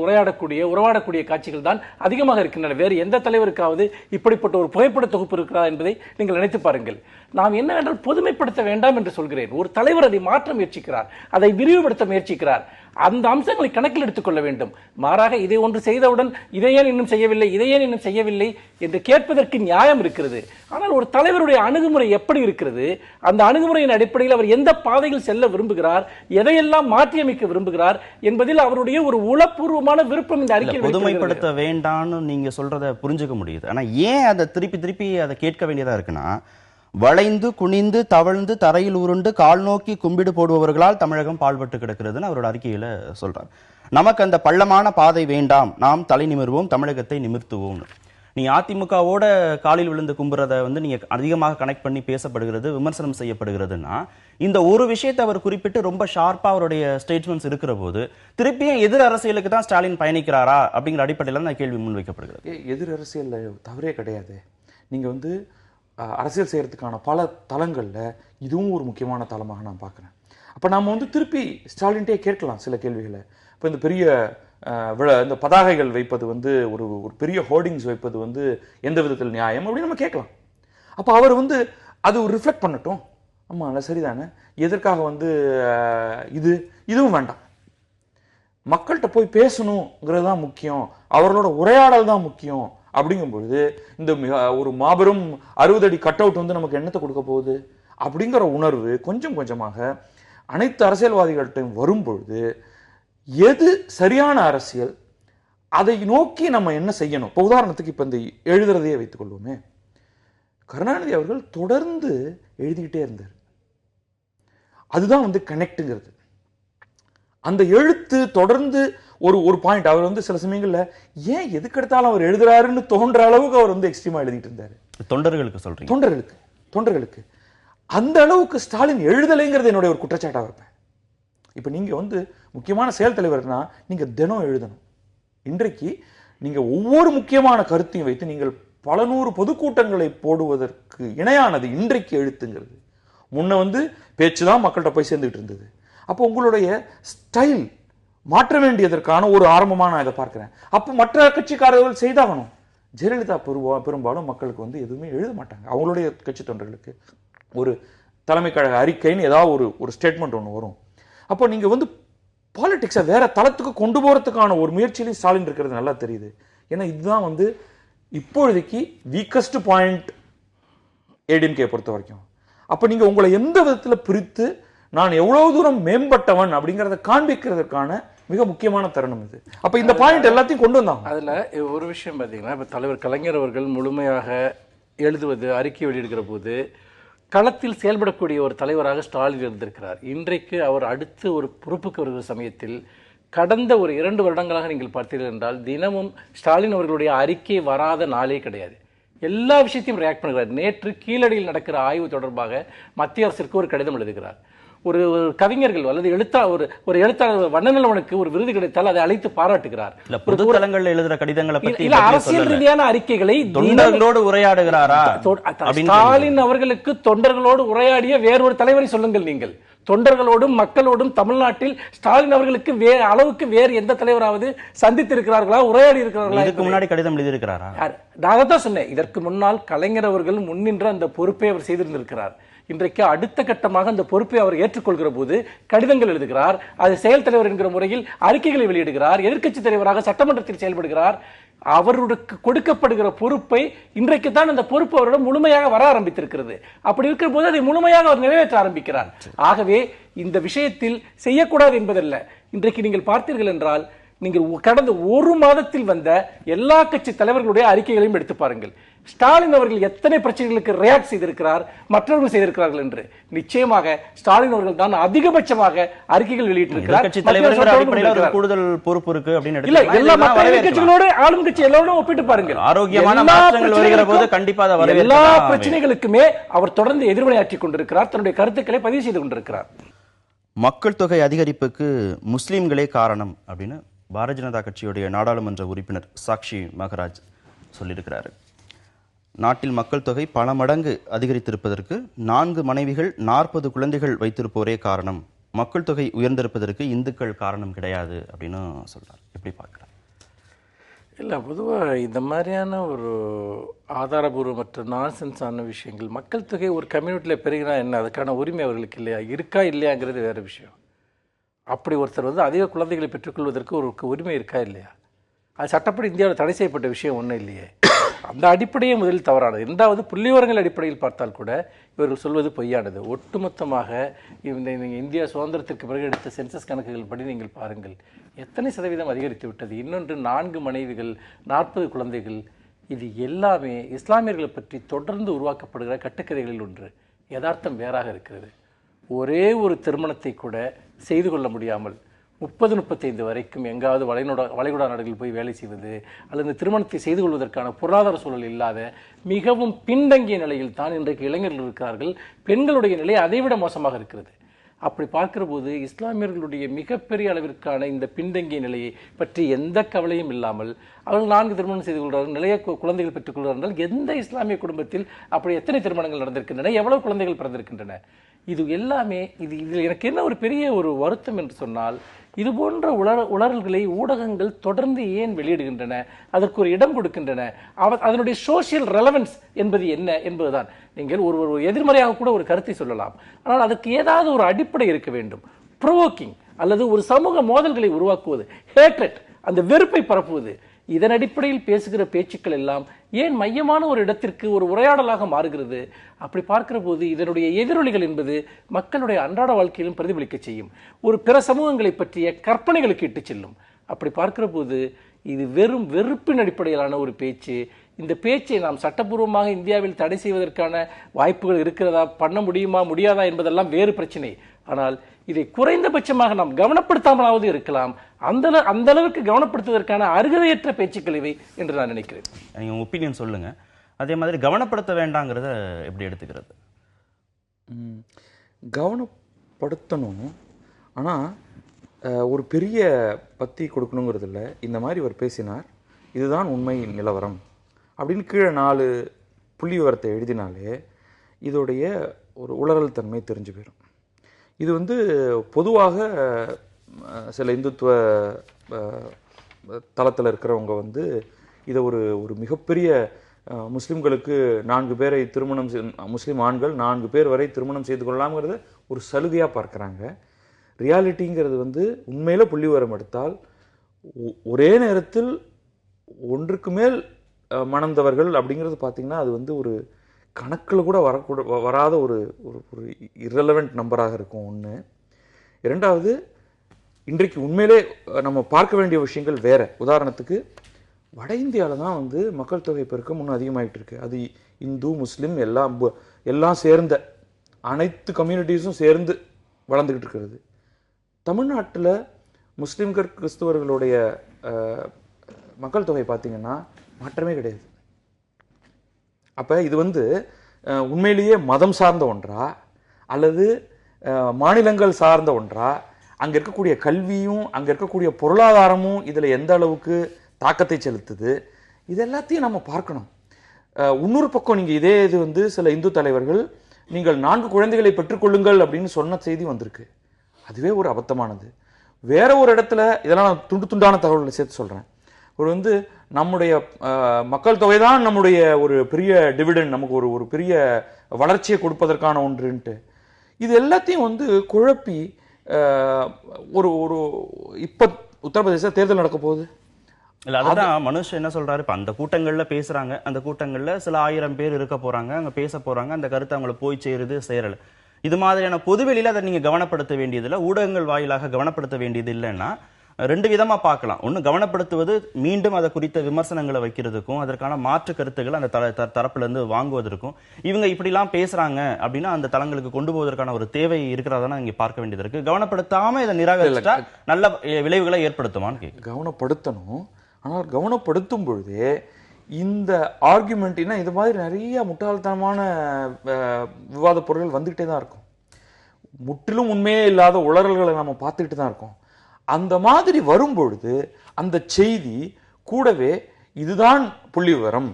உறவாடக்கூடிய காட்சிகள் தான் அதிகமாக இருக்கின்றன. வேறு எந்த தலைவருக்காவது இப்படிப்பட்ட ஒரு புகைப்பட தொகுப்பு இருக்கிறதா என்பதை நீங்கள் நினைத்து பாருங்கள். நாம் என்னவென்றால் பொதுமைப்படுத்த வேண்டாம் என்று சொல்கிறேன். ஒரு தலைவர் அதை மாற்ற முயற்சிக்கிறார், அதை விரிவுபடுத்த முயற்சிக்கிறார். அந்த அம்சங்களை கணக்கில் எடுத்துக்கொள்ள வேண்டும். மாறாக இதை ஒன்று செய்தவுடன் இதை ஏன் இன்னும் செய்யவில்லை என்று கேட்பதற்கு நியாயம் இருக்கிறது. ஆனால் ஒரு தலைவருடைய அணுகுமுறை எப்படி இருக்கிறது, அந்த அணுகுமுறையின் அடிப்படையில் அவர் எந்த பாதையில் செல்ல விரும்புகிறார், எதையெல்லாம் மாற்றியமைக்க விரும்புகிறார் என்பதில் அவருடைய ஒரு உளப்பூர்வமான விருப்பம் இந்த அறிக்கை. பொதுமைப்படுத்த வேண்டாம்னு நீங்க சொல்றத புரிஞ்சுக்க முடியுது. ஆனா ஏன் அதை திருப்பி அதை கேட்க வேண்டியதா இருக்குன்னா, வளைந்து குனிந்து தவழ்ந்து தரையில் உருண்டு கால் நோக்கி கும்பிடு போடுபவர்களால் தமிழகம் பாழ்பட்டு கிடக்கிறதுன்னு அவரோட அறிக்கையில சொல்றார். நமக்கு அந்த பள்ளமான பாதை வேண்டாம், நாம் தலை நிமிர்வோம், தமிழகத்தை நிமிர்த்துவோம். நீ அதிமுகவோட காலில் விழுந்து கும்புறத வந்து நீங்க அதிகமாக கனெக்ட் பண்ணி பேசப்படுகிறது, விமர்சனம் செய்யப்படுகிறதுனா இந்த ஒரு விஷயத்தை அவர் குறிப்பிட்டு ரொம்ப ஷார்ப்பா அவருடைய ஸ்டேட்மெண்ட்ஸ் இருக்கிற போது திருப்பியும் எதிர் அரசியலுக்கு தான் ஸ்டாலின் பயணிக்கிறாரா அப்படிங்கிற அடிப்படையில் தான் கேள்வி முன்வைக்கப்படுகிறது. எதிர் அரசியல் தவறே கிடையாது. நீங்க வந்து அரசியல் செய்யறதுக்கான பல தளங்கள்ல இதுவும் ஒரு முக்கியமான தளமாக நான் பார்க்குறேன். அப்போ நம்ம வந்து திருப்பி ஸ்டாலின்ட்டே கேட்கலாம் சில கேள்விகளை. இப்போ இந்த பெரிய இந்த பதாகைகள் வைப்பது வந்து ஒரு பெரிய ஹோர்டிங்ஸ் வைப்பது வந்து எந்த விதத்தில் நியாயம் அப்படின்னு நம்ம கேட்கலாம். அப்போ அவர் வந்து அது ஒரு ரிஃப்ளெக்ட் பண்ணட்டும். ஆமாம், சரிதானே, எதற்காக வந்து இதுவும் வேண்டாம். மக்கள்கிட்ட போய் பேசணுங்கிறது தான் முக்கியம், அவர்களோட உரையாடல் தான் முக்கியம். அப்படிங்கும் பொழுது இந்த ஒரு மாபெரும் 60 அடி கட் அவுட் வந்து நமக்கு என்னத்தை கொடுக்க போகுது அப்படிங்கிற உணர்வு கொஞ்சம் கொஞ்சமாக அனைத்து அரசியல்வாதிகள்கிட்டையும் வரும்பொழுது எது சரியான அரசியல், அதை நோக்கி நம்ம என்ன செய்யணும். இப்போ உதாரணத்துக்கு இப்போ இந்த எழுதுறதையே வைத்துக் கொள்வோமே, கருணாநிதி அவர்கள் தொடர்ந்து எழுதிக்கிட்டே இருந்தார். அதுதான் வந்து கனெக்டுங்கிறது. அந்த எழுத்து தொடர்ந்து ஒரு பாயிண்ட். அவர் வந்து சில சமயங்கள்ல ஏன் எதுக்கு எடுத்தாலும் அவர் எழுதுறாருன்னு தோன்ற அளவுக்கு அவர் வந்து எக்ஸ்ட்ரீமா எழுதிட்டு இருந்தாரு. தொண்டர்களுக்கு சொல்றீங்க? தொண்டர்களுக்கு அந்த அளவுக்கு ஸ்டாலின் எழுதலைங்கிறது என்னுடைய ஒரு குற்றச்சாட்டா வைப்பேன். இப்ப நீங்க வந்து முக்கியமான செயல் தலைவர்னா நீங்க தினம் எழுதணும். இன்றைக்கு நீங்க ஒவ்வொரு முக்கியமான கருத்தையும் வைத்து நீங்கள் பல நூறு பொதுக்கூட்டங்களை போடுவதற்கு இணையானது இன்றைக்கு எழுத்துங்கிறது. முன்ன வந்து பேச்சு தான் மக்கள்கிட்ட போய் சேர்ந்துட்டு இருந்தது. அப்போ உங்களுடைய ஸ்டைல் மாற்ற வேண்டியதற்கான ஒரு ஆரம்பமாக நான் இதை பார்க்கிறேன். அப்போ மற்ற கட்சிக்காரர்கள் செய்தாகணும். ஜெயலலிதா பெரும்பாலும் மக்களுக்கு வந்து எதுவுமே எழுத மாட்டாங்க. அவங்களுடைய கட்சி தொண்டர்களுக்கு ஒரு தலைமை கழக அறிக்கைன்னு ஏதாவது ஒரு ஸ்டேட்மெண்ட் ஒன்று வரும். அப்போ நீங்க வந்து பாலிடிக்ஸை வேற தளத்துக்கு கொண்டு போறதுக்கான ஒரு முயற்சியிலையும் ஸ்டாலின் இருக்கிறது நல்லா தெரியுது. ஏன்னா இதுதான் வந்து இப்பொழுதைக்கு வீக்கஸ்ட் பாயிண்ட் ஏடிஎம்கே பொறுத்த வரைக்கும். அப்ப நீங்க உங்களை எந்த விதத்துல பிரித்து நான் எவ்வளவு தூரம் மேம்பட்டவன் அப்படிங்கறத காண்பிக்கிறதுக்கான மிக முக்கியமான தருணம் இது. அப்ப இந்த பாயிண்ட் எல்லாத்தையும் கொண்டு வந்தாங்க. அதுல ஒரு விஷயம் பாத்தீங்கன்னா, இப்ப தலைவர் கலைஞர் அவர்கள் முழுமையாக எழுதுவது, அறிக்கை வெளியிடுகிற போது களத்தில் செயல்படக்கூடிய ஒரு தலைவராக ஸ்டாலின் இருந்திருக்கிறார். இன்றைக்கு அவர் அடுத்து ஒரு பொறுப்புக்கு வருகிற சமயத்தில் கடந்த ஒரு 2 வருடங்களாக நீங்கள் பார்த்தீர்கள் என்றால் தினமும் ஸ்டாலின் அவர்களுடைய அறிக்கை வராத நாளே கிடையாது. எல்லா விஷயத்தையும் ரியாக்ட் பண்ணுகிறார். நேற்று கீழடியில் நடக்கிற ஆய்வு தொடர்பாக மத்திய அரசிற்கு ஒரு கடிதம் எழுதுகிறார். ஒரு கவிஞர்கள் அல்லது ஒரு எழுத்தாளர் வண்ணநிலவனுக்கு ஒரு விருது கிடைத்தால் அதை அழைத்து பாராட்டுகிறார். பொதுத்தளங்கள்ல எழுதுற கடிதங்களை பற்றி அரசியல் ரீதியான அறிக்கைகளை தொண்டர்களோடு உரையாடுகிறாரா? ஸ்டாலின் அவர்களுக்கு தொண்டர்களோடு உரையாடிய வேறொரு தலைவரை சொல்லுங்கள். நீங்கள் தொண்டர்களோடும் மக்களோடும் தமிழ்நாட்டில் ஸ்டாலின் அவர்களுக்கு அளவுக்கு வேறு எந்த தலைவராவது சந்தித்திருக்கிறார்களா, உரையாடி இருக்கிறார்களா? இதுக்கு முன்னாடி கடிதம் எழுதியிருக்கிறாரா? நான் தான் சொன்னேன், இதற்கு முன்னால் கலைஞர் அவர்கள் முன்னின்ற அந்த பொறுப்பை அவர் செய்திருந்திருக்கிறார். இன்றைக்கு அடுத்த கட்டமாக அந்த பொறுப்பை அவர் ஏற்றுக்கொள்கிற போது கடிதங்கள் எழுதுகிறார். அது செயல் தலைவர் என்கிற முறையில் அறிக்கைகளை வெளியிடுகிறார். எதிர்க்கட்சி தலைவராக சட்டமன்றத்தில் செயல்படுகிறார். அவருக்கு கொடுக்கப்படுகிற பொறுப்பை இன்றைக்கு தான் அந்த பொறுப்பு அவரிடம் முழுமையாக வர ஆரம்பித்திருக்கிறது. அப்படி இருக்கிற போது அதை முழுமையாக அவர் நிறைவேற்ற ஆரம்பிக்கிறார். ஆகவே இந்த விஷயத்தில் செய்யக்கூடாது என்பதல்ல. இன்றைக்கு நீங்கள் பார்த்தீர்கள் என்றால் நீங்கள் கடந்த 1 மாதத்தில் வந்த எல்லா கட்சி தலைவர்களுடைய அறிக்கைகளையும் எடுத்து பாருங்கள். ஸ்டாலின் அவர்கள் எத்தனை பிரச்சனைகளுக்கு ரியாக்ட் செய்திருக்கிறார், மற்றவர்கள் செய்திருக்கிறார்கள் என்று. நிச்சயமாக ஸ்டாலின் அவர்கள் தான் அதிகபட்சமாக அறிக்கைகள் வெளியிட்டிருக்கிறார். கூடுதல் பொறுப்பு இருக்கு அப்படின்னு இல்ல, எல்லா கட்சிகளோடு ஆளும் கட்சி எல்லாரோடும் ஒப்பிட்டு பாருங்கள். ஆரோக்கியமான மாற்றங்கள் வருகிற போது கண்டிப்பாக எல்லா பிரச்சனைகளுக்குமே அவர் தொடர்ந்து எதிர்வினையாற்றிக் கொண்டிருக்கிறார். தன்னுடைய கருத்துக்களை பதிவு செய்து கொண்டிருக்கிறார். மக்கள் தொகை அதிகரிப்புக்கு முஸ்லிம்களே காரணம் அப்படின்னு பாரதிய ஜனதா கட்சியுடைய நாடாளுமன்ற உறுப்பினர் சாக்ஷி மகராஜ் சொல்லியிருக்கிறாரு. நாட்டில் மக்கள் தொகை பல மடங்கு அதிகரித்திருப்பதற்கு 4 மனைவிகள் 40 குழந்தைகள் வைத்திருப்போரே காரணம், மக்கள் தொகை உயர்ந்திருப்பதற்கு இந்துக்கள் காரணம் கிடையாது அப்படின்னு சொல்றார். எப்படி பார்க்குறாரு? இல்லை, பொதுவாக இந்த மாதிரியான ஒரு ஆதாரபூர்வமற்ற நான்சென்ஸான விஷயங்கள், மக்கள் தொகை ஒரு கம்யூனிட்டியில் பெருகினா என்ன, அதுக்கான உரிமை அவர்களுக்கு இல்லையா, இருக்கா இல்லையாங்கிறது வேறு விஷயம். அப்படி ஒருத்தர் வந்து அதிக குழந்தைகளை பெற்றுக்கொள்வதற்கு ஒரு உரிமை இருக்கா இல்லையா, அது சட்டப்படி இந்தியாவில் தடை செய்யப்பட்ட விஷயம் ஒன்றும் இல்லையே. அந்த அடிப்படையே முதலில் தவறானது. 2வது புள்ளிவிவரங்கள் அடிப்படையில் பார்த்தால் கூட இவர்கள் சொல்வது பொய்யானது. ஒட்டுமொத்தமாக இந்தியா சுதந்திரத்திற்கு பிறகு எடுத்த சென்சஸ் கணக்குகள் படி நீங்கள் பாருங்கள், எத்தனை சதவீதம் அதிகரித்து விட்டது. இன்னொன்று 4 மனைவிகள் 40 குழந்தைகள், இது எல்லாமே இஸ்லாமியர்களை பற்றி தொடர்ந்து உருவாக்கப்படுகிற கட்டுக்கதைகளில் ஒன்று. யதார்த்தம் வேறாக இருக்கிறது. ஒரே ஒரு திருமணத்தை கூட செய்து கொள்ள முடியாமல் 30-35 வரைக்கும் எங்காவது வளைகுடா நாடுகளில் போய் வேலை செய்வது அல்லது இந்த திருமணத்தை செய்து கொள்வதற்கான பொருளாதார சூழல் இல்லாத மிகவும் பின்தங்கிய நிலையில் தான் இன்றைக்கு இளைஞர்கள் இருக்கிறார்கள். பெண்களுடைய நிலை அதைவிட மோசமாக இருக்கிறது. அப்படி பார்க்கிற போது இஸ்லாமியர்களுடைய மிகப்பெரிய அளவிற்கான இந்த பின்தங்கிய நிலையை பற்றி எந்த கவலையும் இல்லாமல் அவர்கள் 4 திருமணம் செய்து கொள்கிறார்கள், நிறைய குழந்தைகள் பெற்றுக் கொள்கிறார்கள். எந்த இஸ்லாமிய குடும்பத்தில் அப்படி எத்தனை திருமணங்கள் நடந்திருக்கின்றன, எவ்வளவு குழந்தைகள் பிறந்திருக்கின்றன? இது எல்லாமே இதில் எனக்கு என்ன ஒரு பெரிய ஒரு வருத்தம் என்று சொன்னால், இது போன்ற உளறல்களை ஊடகங்கள் தொடர்ந்து ஏன் வெளியிடுகின்றன, அதற்கு ஒரு இடம் கொடுக்கின்றன, அதனுடைய சோசியல் ரெலவன்ஸ் என்பது என்ன என்பதுதான். நீங்கள் ஒரு எதிர்மறையாக கூட ஒரு கருத்தை சொல்லலாம், ஆனால் அதற்கு ஏதாவது ஒரு அடிப்படை இருக்க வேண்டும். ப்ரோவோக்கிங், அல்லது ஒரு சமூக மோதல்களை உருவாக்குவது, ஹேட்ரட், அந்த வெறுப்பை பரப்புவது, இதன் அடிப்படையில் பேசுகிற பேச்சுக்கள் எல்லாம் ஏன் மையமான ஒரு இடத்திற்கு ஒரு உரையாடலாக மாறுகிறது? அப்படி பார்க்கிற போது இதனுடைய எதிரொலிகள் என்பது மக்களுடைய அன்றாட வாழ்க்கையிலும் பிரதிபலிக்க செய்யும். ஒரு பிற சமூகங்களை பற்றிய கற்பனைகளுக்கு இட்டு செல்லும். அப்படி பார்க்கிற போது இது வெறும் வெறுப்பின் அடிப்படையிலான ஒரு பேச்சு. இந்த பேச்சை நாம் சட்டப்பூர்வமாக இந்தியாவில் தடை செய்வதற்கான வாய்ப்புகள் இருக்கிறதா, பண்ண முடியுமா முடியாதா என்பதெல்லாம் வேறு பிரச்சனை. ஆனால் இதை குறைந்தபட்சமாக நாம் கவனப்படுத்தாமலாவது இருக்கலாம். அந்த அளவுக்கு கவனப்படுத்துவதற்கான அருகதையற்ற பேச்சுக்கள் இவை என்று நான் நினைக்கிறேன். நீங்க ஒப்பீனியன் சொல்லுங்க. அதே மாதிரி கவனப்படுத்த வேண்டாங்கிறத எப்படி எடுத்துக்கிறது? கவனப்படுத்தணும், ஆனால் ஒரு பெரிய பத்தி கொடுக்கணுங்கிறது இல்லை. இந்த மாதிரி அவர் பேசினார், இதுதான் உண்மை நிலவரம் அப்படின்னு கீழே 4 புள்ளி விவரத்தை எழுதினாலே இதோடைய ஒரு உளறல் தன்மை தெரிஞ்சு போயிடும். இது பொதுவாக சில இந்துத்துவ தளத்தில் இருக்கிறவங்க இதை ஒரு மிகப்பெரிய முஸ்லீம்களுக்கு 4 பேரை முஸ்லீம் ஆண்கள் 4 பேர் வரை திருமணம் செய்து கொள்ளலாம்ங்கிறத ஒரு சலுகையாக பார்க்குறாங்க. ரியாலிட்டிங்கிறது உண்மையில புள்ளி விவரம் எடுத்தால் ஒரே நேரத்தில் ஒன்றுக்கு மேல் மணந்தவர்கள் அப்படிங்கிறது பார்த்தீங்கன்னா அது ஒரு கணக்கில் கூட வராத ஒரு இரலவெண்ட் நம்பராக இருக்கும். ஒன்று. இரண்டாவது, இன்றைக்கு உண்மையிலே நம்ம பார்க்க வேண்டிய விஷயங்கள் வேற. உதாரணத்துக்கு வட இந்தியாவில் தான் மக்கள் தொகை பெருக்கம் இன்னும் அதிகமாகிட்டு இருக்கு. அது இந்து முஸ்லீம் எல்லாம் சேர்ந்த அனைத்து கம்யூனிட்டிஸும் சேர்ந்து வளர்ந்துக்கிட்டு இருக்கிறது. தமிழ்நாட்டில் முஸ்லீம்கள் கிறிஸ்துவர்களுடைய மக்கள் தொகை பார்த்தீங்கன்னா மாற்றமே கிடையாது. அப்போ இது உண்மையிலேயே மதம் சார்ந்த ஒன்றா அல்லது மாநிலங்கள் சார்ந்த ஒன்றா, அங்கே இருக்கக்கூடிய கல்வியும் அங்கே இருக்கக்கூடிய பொருளாதாரமும் இதில் எந்த அளவுக்கு தாக்கத்தை செலுத்துது, இது எல்லாத்தையும் நம்ம பார்க்கணும். இன்னொரு பக்கம் நீங்கள் இது சில இந்து தலைவர்கள் நீங்கள் 4 குழந்தைகளை பெற்றுக்கொள்ளுங்கள் அப்படின்னு சொன்ன செய்தி வந்திருக்கு. அதுவே ஒரு அபத்தமானது. வேற ஒரு இடத்துல இதெல்லாம் நான் துண்டான தகவல்களை சேர்த்து சொல்கிறேன். ஒரு நம்முடைய மக்கள் தொகை தான் நம்முடைய ஒரு பெரிய டிவிடெண்ட், நமக்கு ஒரு பெரிய வளர்ச்சியை கொடுப்பதற்கான ஒன்றுன்ட்டு இது எல்லாத்தையும் குழப்பி ஒரு இப்ப உத்தரப்பிரதேச தேர்தல் நடக்க போகுது. இல்ல அதுதான் மனுஷ் என்ன சொல்றாரு, இப்ப அந்த கூட்டங்கள்ல பேசுறாங்க, அந்த கூட்டங்கள்ல சில 1000 பேர் இருக்க போறாங்க, அங்க பேச போறாங்க, அந்த கருத்து அவங்களை போய் சேருது சேரல. இது மாதிரியான பொதுவெளியில அதை நீங்க கவனப்படுத்த வேண்டியதில்லை, ஊடகங்கள் வாயிலாக கவனப்படுத்த வேண்டியது இல்லைன்னா 2 விதமா பார்க்கலாம். ஒன்று, கவனப்படுத்துவது மீண்டும் அதை குறித்த விமர்சனங்களை வைக்கிறதுக்கும் அதற்கான மாற்று கருத்துக்களை அந்த தரப்புல இருந்து வாங்குவதற்கும், இவங்க இப்படிலாம் பேசுறாங்க அப்படின்னா அந்த தளங்களுக்கு கொண்டு போவதற்கான ஒரு தேவை இருக்கிறதா இங்க பார்க்க வேண்டியது இருக்கு. கவனப்படுத்தாம இதை நிராகரிச்சா நல்ல விளைவுகளை ஏற்படுத்துமான்னு கேட்கு. கவனப்படுத்தணும். ஆனால் கவனப்படுத்தும் பொழுதே இந்த ஆர்குமெண்ட்னா இது மாதிரி நிறைய முட்டாள்தனமான விவாத பொருட்கள் வந்துகிட்டே தான் இருக்கும். முற்றிலும் உண்மையே இல்லாத உளறல்களை நம்ம பார்த்துக்கிட்டு தான் இருக்கோம். அந்த மாதிரி வரும்பொழுது அந்த செய்தி கூடவே இதுதான் புள்ளி விவரம்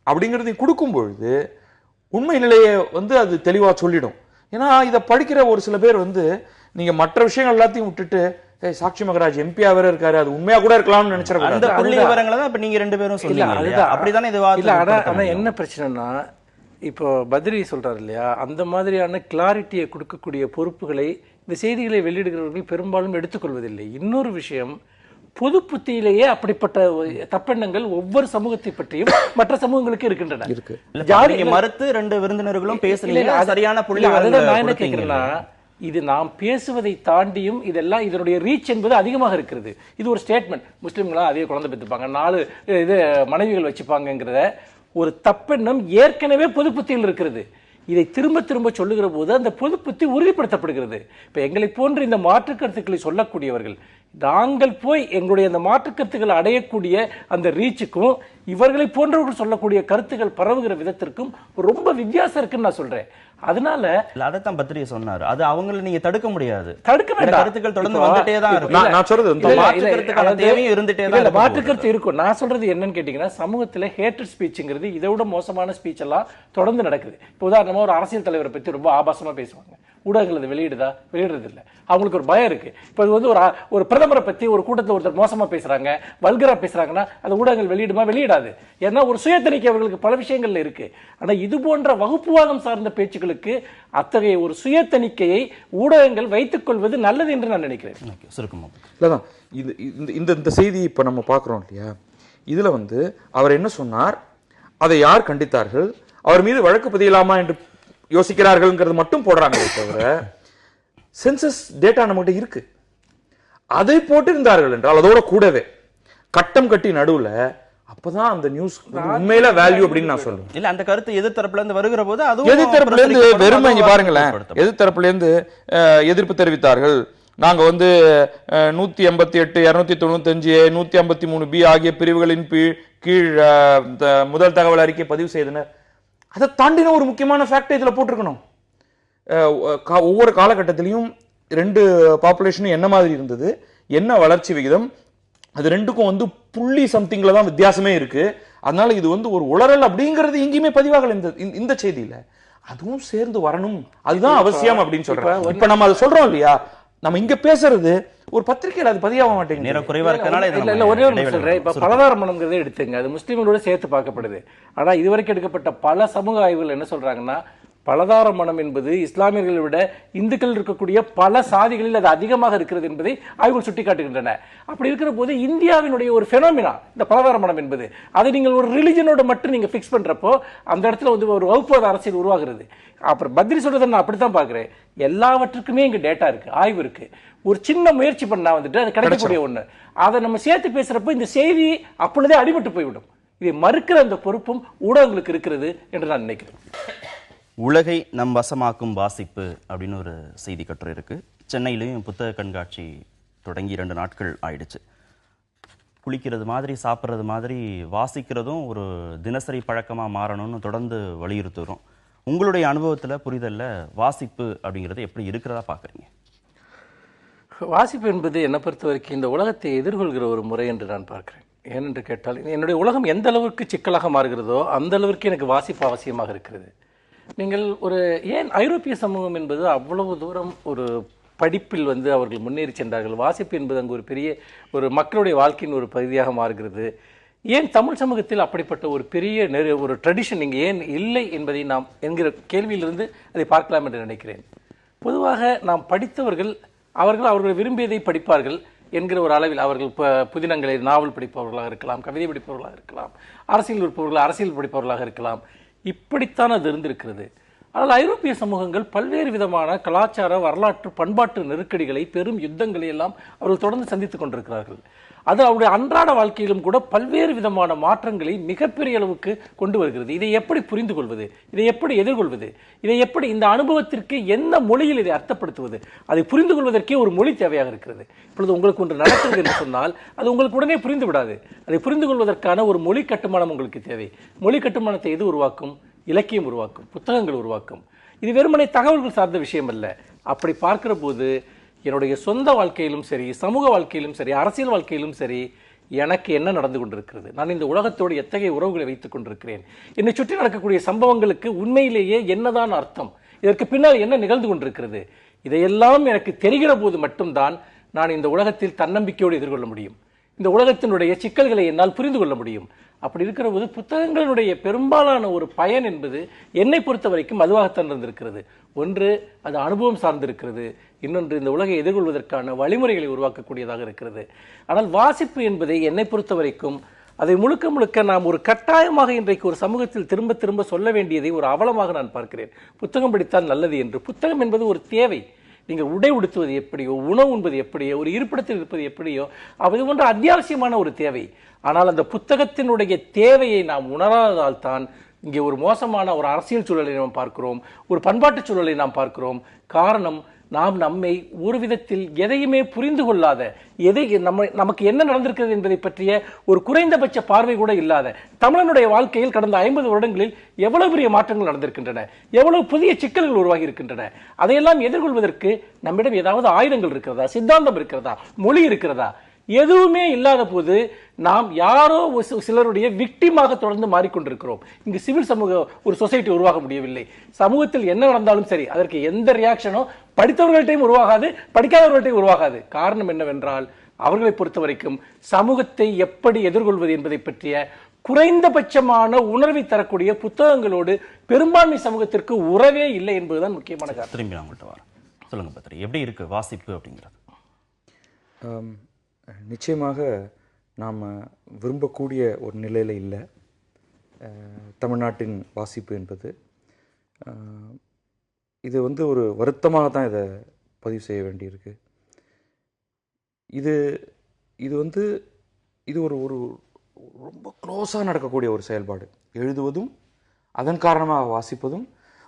அப்படிங்கிறதை கொடுக்கும் பொழுது உண்மை நிலையை அது தெளிவா சொல்லிடும். ஏன்னா இதை படிக்கிற ஒரு சில பேர் நீங்க மற்ற விஷயங்கள் எல்லாத்தையும் விட்டுட்டு சாட்சி மகராஜ் எம்பியா வேற இருக்காரு, அது உண்மையா கூட இருக்கலாம்னு நினைச்சிருக்காங்க. அந்த புள்ளி விவரங்களை தான் இப்ப நீங்க 2 பேரும் சொல்லுங்க. அப்படிதானே இது ஆனா என்ன பிரச்சனைனா, இப்போ பத்ரி சொல்றாரு இல்லையா, அந்த மாதிரியான கிளாரிட்டியை கொடுக்கக்கூடிய பொறுப்புகளை இந்த செய்திகளை வெளியிடுகிறவர்கள் பெரும்பாலும் எடுத்துக்கொள்வதில்லை. இன்னொரு விஷயம், பொது புத்தியிலேயே அப்படிப்பட்ட தப்பெண்ணங்கள் ஒவ்வொரு சமூகத்தை பற்றியும் மற்ற சமூகங்களுக்கு இருக்கின்றன. மறுத்து 2 விருந்தினர்களும் பேசல சரியான புள்ளி. நான் என்ன கேட்கிறேன்னா, இது நாம் பேசுவதை தாண்டியும் இதெல்லாம் இதனுடைய ரீச் என்பது அதிகமாக இருக்கிறது. இது ஒரு ஸ்டேட்மெண்ட், முஸ்லிம்களா அதே குழந்தை பெற்றுப்பாங்க, 4 மனைவிகள் வச்சுப்பாங்கிறத ஒரு தப்பெண்ணம் ஏற்கனவே பொது புத்தியில் இருக்கிறது. இதை திரும்ப திரும்ப சொல்லுகிற போது அந்த பொது புத்தி உறுதிப்படுத்தப்படுகிறது. இப்ப எங்களை போன்ற இந்த மாற்று கருத்துக்களை சொல்லக்கூடியவர்கள், நாங்கள் போய் எங்களுடைய அந்த மாற்று கருத்துக்கள் அடையக்கூடிய அந்த ரீச்சுக்கும் இவர்களை போன்றவர்கள் சொல்லக்கூடிய கருத்துக்கள் பரவுகிற விதத்திற்கும் ரொம்ப வித்தியாசம் இருக்குன்னு நான் சொல்றேன். அதனால அதைத்தான் பத்திரிகை சொன்னாரு, அது அவங்களை நீங்க தடுக்க முடியாது. தடுக்க வேண்டாம், கருத்துக்கள் தொடர்ந்து வந்துட்டே தான் இருக்கும். நான் சொல்றது தேவையும் இருந்துட்டே தான், மாற்று கருத்து இருக்கும். நான் சொல்றது என்னன்னு கேட்டீங்கன்னா, சமூகத்துல ஹேட்டட் ஸ்பீச்ங்கிறது இதை விட மோசமான ஸ்பீச் எல்லாம் தொடர்ந்து நடக்குது. இப்போ உதாரணமா ஒரு அரசியல் தலைவரை பத்தி ரொம்ப ஆபாசமா பேசுவாங்க, ஊடகங்கள் அதை வெளியிடுறது இல்லை. அவங்களுக்கு ஒரு பயம் இருக்கு. இப்போ இது வந்து ஒரு பிரதமரை பத்தி ஒரு கூட்டத்தில் ஒருத்தர் மோசமா பேசுறாங்க, வல்கரா பேசுறாங்கன்னா அந்த ஊடகங்கள் வெளியிடாது. ஏன்னா ஒரு சுயத்தணிக்கை அவர்களுக்கு பல விஷயங்கள்ல இருக்கு. ஆனா இது போன்ற வகுப்புவாதம் சார்ந்த பேச்சுக்களுக்கு அத்தகைய ஒரு சுயத்தணிக்கையை ஊடகங்கள் வைத்துக் கொள்வது நல்லது என்று நான் நினைக்கிறேன். இல்லதான் இந்த செய்தி இப்ப நம்ம பார்க்கிறோம் இல்லையா, இதுல வந்து அவர் என்ன சொன்னார், அதை யார் கண்டித்தார்கள், அவர் மீது வழக்கு பதியலாமா என்று யோசிக்கிறார்கள் மட்டும் போடுறாங்களே தவிர சென்சஸ் டேட்டா நம்மகிட்ட இருக்கு. அதை போட்டு இருந்தார்கள் என்றால் அதோட கூடவே கட்டம் கட்டி நடுவுல அப்பதான் அந்த நியூஸ் உண்மையில வேல்யூ அப்படின்னு நான் சொல்லுவேன். இல்ல அந்த கருத்து எதிர்த்தரப்புல இருந்து வருகிற போது அது எதிர்த்தரப்புல இருந்து வெறுமை பாருங்களேன், எதிர்த்தரப்புல இருந்து எதிர்ப்பு தெரிவித்தார்கள். நாங்க வந்து 188, 295, 153B ஆகிய பிரிவுகளின் கீழ் முதல் தகவல் அறிக்கை பதிவு செய்தனர். அதை தாண்டின ஒரு முக்கியமான ஃபேக்ட் இதுல போட்டிருக்கணும். ஒவ்வொரு காலகட்டத்திலையும் 2 பாப்புலேஷனும் என்ன மாதிரி இருந்தது, என்ன வளர்ச்சி விகிதம், அது ரெண்டுக்கும் வந்து புள்ளி சம்திங்ல தான் வித்தியாசமே இருக்கு. அதனால இது வந்து ஒரு உளறல் அப்படிங்கிறது எங்கேயுமே பதிவாகல இந்த செய்தியில. அதுவும் சேர்ந்து வரணும், அதுதான் அவசியம் அப்படின்னு சொல்றேன். இப்ப நம்ம அதை சொல்றோம் இல்லையா, நம்ம இங்க பேசுறது ஒரு பத்திரிகையில் அது பதிவாக மாட்டேங்குது. நேரம் குறைவா இருக்கனால ஒரே ஒரு சொல்றேன். இப்ப பலதார மனம்ங்கிறதே எடுத்துங்க, அது முஸ்லீம்களோட சேர்த்து பார்க்கப்படுது. ஆனா இதுவரைக்கும் எடுக்கப்பட்ட பல சமூக ஆய்வுகள் என்ன சொல்றாங்கன்னா, பலதார மனம் என்பது இஸ்லாமியர்களை விட இந்துக்கள் இருக்கக்கூடிய பல சாதிகளில் அது அதிகமாக இருக்கிறது என்பதை ஆய்வுகள் சுட்டிக்காட்டுகின்றன. அப்படி இருக்கிற போது இந்தியாவினுடைய ஒரு பெனோமினா இந்த பலதார மனம் என்பது, அதை நீங்கள் ஒரு ரிலிஜனோட மட்டும் நீங்க பிக்ஸ் பண்றப்போ அந்த இடத்துல வந்து ஒரு வகுப்புவாத அரசியல் உருவாகிறது. அப்புறம் பத்ரி சொல்றதை நான் அப்படித்தான் பாக்குறேன். எல்லாவற்றுக்குமே இங்க டேட்டா இருக்கு, ஆய்வு இருக்கு. ஒரு சின்ன முயற்சி பண்ணா வந்துட்டு அது கிடைக்கக்கூடிய ஒண்ணு. அதை நம்ம சேர்த்து பேசுறப்போ இந்த செய்தி அப்பொழுதே அடிபட்டு போய்விடும். இதை மறுக்கிற அந்த பொறுப்பும் ஊடகங்களுக்கு இருக்கிறது என்று நான் நினைக்கிறேன். உலகை நம் வசமாக்கும் வாசிப்பு அப்படின்னு ஒரு செய்தி கட்டுரை இருக்கு. சென்னையிலையும் புத்தக கண்காட்சி தொடங்கி 2 நாட்கள் ஆயிடுச்சு. குளிக்கிறது மாதிரி சாப்பிட்றது மாதிரி வாசிக்கிறதும் ஒரு தினசரி பழக்கமாக மாறணும்னு தொடர்ந்து வலியுறுத்துகிறோம். உங்களுடைய அனுபவத்தில் புரிதல்ல வாசிப்பு அப்படிங்கிறது எப்படி இருக்கிறதா பார்க்குறீங்க? வாசிப்பு என்பது என்னை பொறுத்த வரைக்கும் இந்த உலகத்தை எதிர்கொள்கிற ஒரு முறை என்று நான் பார்க்கிறேன். ஏனென்று கேட்டால் என்னுடைய உலகம் எந்த அளவுக்கு சிக்கலாக மாறுகிறதோ அந்த அளவிற்கு எனக்கு வாசிப்பு அவசியமாக இருக்கிறது. நீங்கள் ஏன் ஐரோப்பிய சமூகம் என்பது அவ்வளவு தூரம் ஒரு படிப்பில் வந்து அவர்கள் முன்னேறி சென்றார்கள். வாசிப்பு என்பது அங்கு ஒரு பெரிய ஒரு மக்களுடைய வாழ்க்கையின் ஒரு பகுதியாக மாறுகிறது. ஏன் தமிழ் சமூகத்தில் அப்படிப்பட்ட ஒரு பெரிய ஒரு ட்ரெடிஷன் இங்கே ஏன் இல்லை என்பதை நாம் என்கிற கேள்வியிலிருந்து அதை பார்க்கலாம் என்று நினைக்கிறேன். பொதுவாக நாம் படித்தவர்கள் அவர்கள் விரும்பியதை படிப்பார்கள் என்கிற ஒரு அளவில் அவர்கள் புதினங்களை நாவல் படிப்பவர்களாக இருக்கலாம், கவிதை படிப்பவர்களாக இருக்கலாம், அரசியல் படிப்பவர்களாக இருக்கலாம். இப்படித்தான் அது இருந்திருக்கிறது. ஆனால் ஐரோப்பிய சமூகங்கள் பல்வேறு விதமான கலாச்சார வரலாற்று பண்பாட்டு நெருக்கடிகளை பெரும் யுத்தங்களை எல்லாம் அவர்கள் தொடர்ந்து சந்தித்துக் கொண்டிருக்கிறார்கள். அது அவருடைய அன்றாட வாழ்க்கையிலும் கூட பல்வேறு விதமான மாற்றங்களை மிகப்பெரிய அளவுக்கு கொண்டு வருகிறது. இதை எப்படி புரிந்து கொள்வது, இதை எப்படி எதிர்கொள்வது, இதை எப்படி இந்த அனுபவத்திற்கு எந்த மொழியில் இதை அர்த்தப்படுத்துவது, அதை புரிந்து கொள்வதற்கே ஒரு மொழி தேவையாக இருக்கிறது. இப்பொழுது உங்களுக்கு ஒன்று நடக்கிறது என்று சொன்னால் அது உங்களுக்கு உடனே புரிந்து விடாது. அதை புரிந்து கொள்வதற்கான ஒரு மொழி கட்டுமானம் உங்களுக்கு தேவை. மொழி கட்டுமானத்தை எது உருவாக்கும்? இலக்கியம் உருவாக்கும், புத்தகங்கள் உருவாக்கும். இது வெறுமனே தகவல்கள் சார்ந்த விஷயம் அல்ல. அப்படி பார்க்கிற போது என்னுடைய சொந்த வாழ்க்கையிலும் சரி, சமூக வாழ்க்கையிலும் சரி, அரசியல் வாழ்க்கையிலும் சரி, எனக்கு என்ன நடந்து கொண்டிருக்கிறது, நான் இந்த உலகத்தோடு எத்தகைய உறவுகளை வைத்துக் கொண்டிருக்கிறேன், என்னை சுற்றி நடக்கக்கூடிய சம்பவங்களுக்கு உண்மையிலேயே என்னதான் அர்த்தம், இதற்கு பின்னால் என்ன நிகழ்ந்து கொண்டிருக்கிறது, இதையெல்லாம் எனக்கு தெரிகிற போது மட்டும்தான் நான் இந்த உலகத்தில் தன்னம்பிக்கையோடு எதிர்கொள்ள முடியும். இந்த உலகத்தினுடைய சிக்கல்களை என்னால் புரிந்து கொள்ள முடியும். அப்படி இருக்கிற போது புத்தகங்களுடைய பெரும்பாலான ஒரு பயன் என்பது என்னை பொறுத்த வரைக்கும் அதுவாகத்தான் இருந்திருக்கிறது. ஒன்று, அது அனுபவம் சார்ந்திருக்கிறது. இன்னொன்று, இந்த உலகை எதிர்கொள்வதற்கான வழிமுறைகளை உருவாக்கக்கூடியதாக இருக்கிறது. ஆனால் வாசிப்பு என்பதை என்னை பொறுத்த வரைக்கும் அதை முழுக்க முழுக்க நாம் ஒரு கட்டாயமாக இன்றைக்கு ஒரு சமூகத்தில் திரும்ப திரும்ப சொல்ல வேண்டியதை ஒரு அவலமாக நான் பார்க்கிறேன். புத்தகம் படித்தால் நல்லது என்று. புத்தகம் என்பது ஒரு தேவை. நீங்கள் உடை உடுத்துவது எப்படியோ, உணவு உண்பது எப்படியோ, ஒரு இருப்பிடத்தில் இருப்பது எப்படியோ, அது போன்ற அத்தியாவசியமான ஒரு தேவை. ஆனால் அந்த புத்தகத்தினுடைய தேவையை நாம் உணராததால் தான் இங்கே ஒரு மோசமான ஒரு அரசியல் சூழலை நாம் பார்க்கிறோம், ஒரு பண்பாட்டு சூழலை நாம் பார்க்கிறோம். காரணம், நாம் நம்மை ஒரு விதத்தில் எதையுமே புரிந்து கொள்ளாத, நமக்கு என்ன நடந்திருக்கிறது என்பதை பற்றிய ஒரு குறைந்தபட்ச பார்வை கூட இல்லாத தமிழனுடைய வாழ்க்கையில் கடந்த 50 வருடங்களில் எவ்வளவு பெரிய மாற்றங்கள் நடந்திருக்கின்றன, எவ்வளவு புதிய சிக்கல்கள் உருவாகி இருக்கின்றன. அதையெல்லாம் எதிர்கொள்வதற்கு நம்மிடம் ஏதாவது ஆயுதங்கள் இருக்கிறதா, சித்தாந்தம் இருக்கிறதா, மொழி இருக்கிறதா? எதுவுமே இல்லாத போது நாம் யாரோ சிலருடைய விக்டிமாக தொடர்ந்து மாறிக்கொண்டிருக்கிறோம். இங்கு சிவில் சமூக ஒரு சொசைட்டி உருவாக முடியவில்லை. சமூகத்தில் என்ன நடந்தாலும் சரி அதற்கு எந்த ரியாக்ஷனோ படித்தவர்கள்ட்டையும் உருவாகாது, படிக்காதவர்கள்ட்டையும் உருவாகாது. காரணம் என்னவென்றால் அவர்களை பொறுத்த வரைக்கும் சமூகத்தை எப்படி எதிர்கொள்வது என்பதை பற்றிய குறைந்தபட்சமான உணர்வை தரக்கூடிய புத்தகங்களோடு பெரும்பான்மை சமூகத்திற்கு உறவே இல்லை என்பதுதான் முக்கியமான காரணம். திரும்பி நான் உங்கள்கிட்ட வரேன். சொல்லுங்க பத்ரி, எப்படி இருக்கு வாசிப்பு அப்படிங்கிறது? நிச்சயமாக நாம் விரும்பக்கூடிய ஒரு நிலையில் இல்லை தமிழ்நாட்டின் வாசிப்பு என்பது. இது வந்து ஒரு வருத்தமாக தான் இதை பதிவு செய்ய வேண்டியிருக்கு. இது ஒரு ஒரு ரொம்ப க்ளோஸாக நடக்கக்கூடிய ஒரு செயல்பாடு. எழுதுவதும் அதன் காரணமாக வாசிப்பதும்,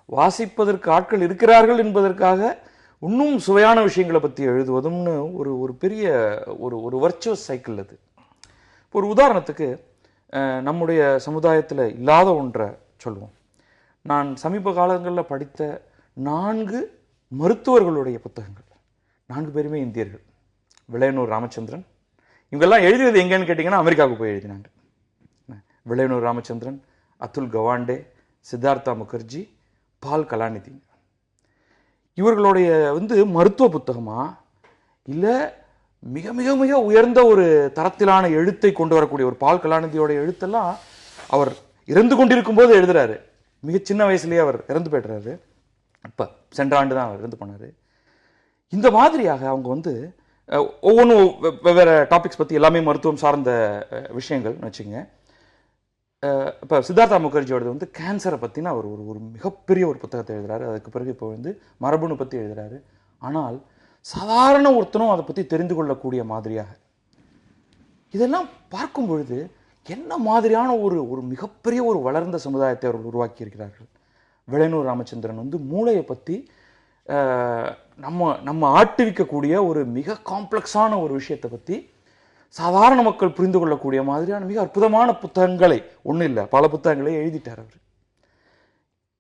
வாசிப்பதற்கு ஆட்கள் இருக்கிறார்கள் என்பதற்காக இன்னும் சுவையான விஷயங்களை பற்றி எழுதுவதும்னு ஒரு பெரிய ஒரு வர்ச்சுவஸ் சைக்கிள் அது. ஒரு உதாரணத்துக்கு நம்முடைய சமுதாயத்தில் இல்லாத ஒன்றை சொல்லுவோம். நான் சமீப காலங்களில் படித்த 4 மருத்துவர்களுடைய புத்தகங்கள், 4 பேருமே இந்தியர்கள். விளையனூர் ராமச்சந்திரன், இவங்கெல்லாம் எழுதியது எங்கன்னு கேட்டிங்கன்னா அமெரிக்காவுக்கு போய் எழுதினாங்க. விளையனூர் ராமச்சந்திரன், அதுல் கவாண்டே, சித்தார்த்தா முகர்ஜி, பால் கலாநிதி. இவர்களுடைய மருத்துவ புத்தகமா இல்லை மிக மிக மிக உயர்ந்த ஒரு தரத்திலான எழுத்தை கொண்டு வரக்கூடிய ஒரு பால் கலாநிதியோட எழுத்தெல்லாம் அவர் இறந்து கொண்டிருக்கும் போது எழுதுறாரு. மிக சின்ன வயசுலேயே அவர் இறந்து போய்டுறாரு. இப்போ சென்ற ஆண்டு தான் அவர் இறந்து போனார். இந்த மாதிரியாக அவங்க ஒவ்வொன்றும் வெவ்வேறு டாபிக்ஸ் பற்றி, எல்லாமே மருத்துவம் சார்ந்த விஷயங்கள் வச்சுங்க. இப்போ சித்தார்த்தா முகர்ஜியோடது கேன்சரை பற்றின அவர் ஒரு மிகப்பெரிய ஒரு புத்தகத்தை எழுதுறாரு. அதுக்கு பிறகு இப்போ மரபணு பற்றி எழுதுறாரு. ஆனால் சாதாரண ஒருத்தனும் அதை பற்றி தெரிந்து கொள்ளக்கூடிய மாதிரியாக இதெல்லாம் பார்க்கும் பொழுது என்ன மாதிரியான ஒரு மிகப்பெரிய ஒரு வளர்ந்த சமுதாயத்தை அவர்கள் உருவாக்கி இருக்கிறார்கள். விளையனூர் ராமச்சந்திரன் மூளையை பற்றி நம்ம ஆட்டுவிக்கக்கூடிய ஒரு மிக காம்ப்ளெக்ஸான ஒரு விஷயத்தை பற்றி சாதாரண மக்கள் புரிந்து கொள்ளக்கூடிய மாதிரியான மிக அற்புதமான புத்தகங்களை, ஒன்றும் இல்லை பல புத்தகங்களை எழுதிட்டார் அவர்.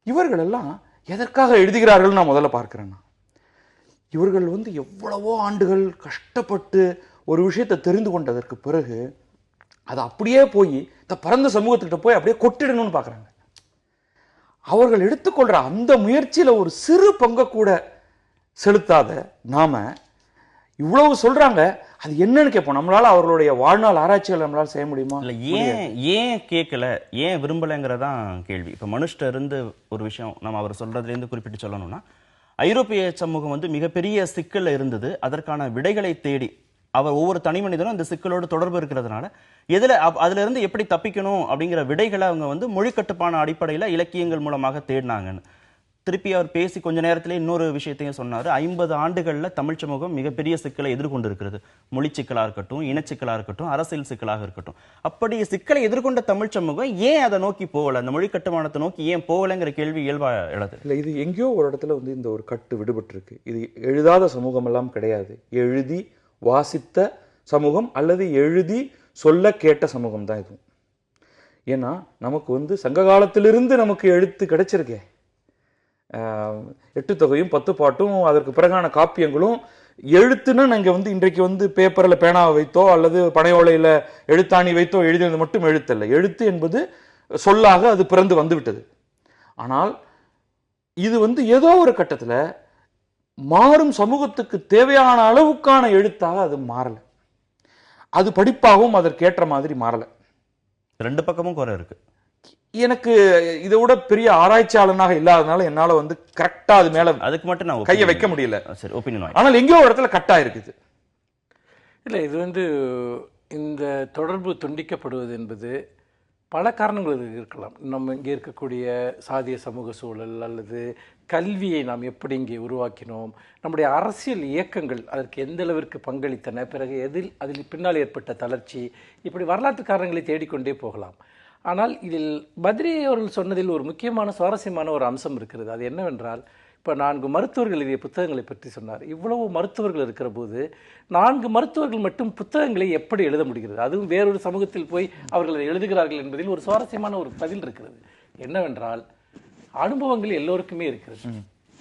இவர்கள் எல்லாம் எதற்காக எழுதுகிறார்கள் நான் முதல்ல பார்க்கிறேன்னா, இவர்கள் எவ்வளவோ ஆண்டுகள் கஷ்டப்பட்டு ஒரு விஷயத்தை தெரிந்து கொண்டதற்கு பிறகு அதை அப்படியே போய் இந்த பரந்த சமூகத்துக்கிட்ட போய் அப்படியே கொட்டிடணும்னு பார்க்குறாங்க. அவர்கள் எடுத்துக்கொள்கிற அந்த முயற்சியில் ஒரு சிறு பங்கை கூட செலுத்தாத நாம இவ்வளவு சொல்றாங்க, அது என்னன்னு கேட்போம். நம்மளால அவர்களுடைய வாழ்நாள் ஆராய்ச்சிகள் நம்மளால செய்ய முடியுமா? இல்ல, ஏன் கேட்கல, ஏன் விரும்பலைங்கிறதான் கேள்வி. இப்ப மனுஷ்ட இருந்து ஒரு விஷயம் நம்ம அவர் சொல்றதுல இருந்து குறிப்பிட்டு சொல்லணும்னா, ஐரோப்பிய சமூகம் மிகப்பெரிய சிக்கல்ல இருந்தது. அதற்கான விடைகளை தேடி அவர் ஒவ்வொரு தனி மனிதனும் அந்த சிக்கலோடு தொடர்பு இருக்கிறதுனால அதுல இருந்து எப்படி தப்பிக்கணும் அப்படிங்கிற விடைகளை அவங்க மொழி கட்டுப்பான அடிப்படையில இலக்கியங்கள் மூலமாக தேடினாங்கன்னு. திருப்பி அவர் பேசி கொஞ்ச நேரத்திலே இன்னொரு விஷயத்தையும் சொன்னாரு. 50 ஆண்டுகள்ல தமிழ் சமூகம் மிகப்பெரிய சிக்கலை எதிர்கொண்டு இருக்கிறது. மொழி சிக்கலா இருக்கட்டும், இனச்சிக்கலா இருக்கட்டும், அரசியல் சிக்கலாக இருக்கட்டும். அப்படி சிக்கலை எதிர்கொண்ட தமிழ் சமூகம் ஏன் அதை நோக்கி போகல, அந்த மொழி கட்டுமானத்தை நோக்கி ஏன் போகலைங்கிற கேள்வி இயல்பா எழுது. இல்லை, இது எங்கேயோ ஒரு இடத்துல இந்த ஒரு கட்டு விடுபட்டு இருக்கு. இது எழுதாத சமூகம் எல்லாம் கிடையாது. எழுதி வாசித்த சமூகம் அல்லது எழுதி சொல்ல கேட்ட சமூகம் தான் இதுவும். ஏன்னா நமக்கு சங்க காலத்திலிருந்து நமக்கு எழுத்து கிடைச்சிருக்கே. 8 தொகையும் 10 பாட்டும் அதற்கு பிறகான காப்பியங்களும் எழுத்துன்னு நாங்கள் இன்றைக்கு பேப்பரில் பேனாவை வைத்தோ அல்லது பனையோலையில் எழுத்தாணி வைத்தோ எழுதினது மட்டும் எழுத்தல்ல. எழுத்து என்பது சொல்லாக அது பிறந்து வந்துவிட்டது. ஆனால் இது ஏதோ ஒரு கட்டத்தில் மாறும் சமூகத்துக்கு தேவையான அளவுக்கான எழுத்தாக அது மாறலை. அது படிப்பாகவும் அதற்கேற்ற மாதிரி மாறலை. 2 பக்கமும் குறை இருக்கு. எனக்கு இதை விட பெரிய ஆராய்ச்சியாளனாக இல்லாதனால என்னால கரெக்டா அது மேல அதுக்கு மட்டும் நான் கையை வைக்க முடியல. சரி, ஒபினியன். ஆனால் எங்கேயோ ஒரு இடத்துல கட்டா இருக்குது. இல்லை, இது இந்த தொடர்பு துண்டிக்கப்படுவது என்பது பல காரணங்கள் இருக்கலாம். நம்ம இங்கே இருக்கக்கூடிய சாதிய சமூக சூழல் அல்லது கல்வியை நாம் எப்படி இங்கே உருவாக்கினோம், நம்முடைய அரசியல் இயக்கங்கள் அதற்கு எந்த அளவிற்கு பங்களித்தன, பிறகு அதில் பின்னால் ஏற்பட்ட தளர்ச்சி, இப்படி வரலாற்று காரணங்களை தேடிக்கொண்டே போகலாம். ஆனால் இதில் பத்ரி அவர்கள் சொன்னதில் ஒரு முக்கியமான சுவாரஸ்யமான ஒரு அம்சம் இருக்கிறது. அது என்னவென்றால், இப்போ 4 மருத்துவர்கள் எழுதிய புத்தகங்களை பற்றி சொன்னார். இவ்வளவு மருத்துவர்கள் இருக்கிற போது 4 மருத்துவர்கள் மட்டும் புத்தகங்களை எப்படி எழுத முடிகிறது? அதுவும் வேறொரு சமூகத்தில் போய் அவர்கள் எழுதுகிறார்கள் என்பதில் ஒரு சுவாரஸ்யமான ஒரு பதில் இருக்கிறது. என்னவென்றால், அனுபவங்கள் எல்லோருக்குமே இருக்கிறது.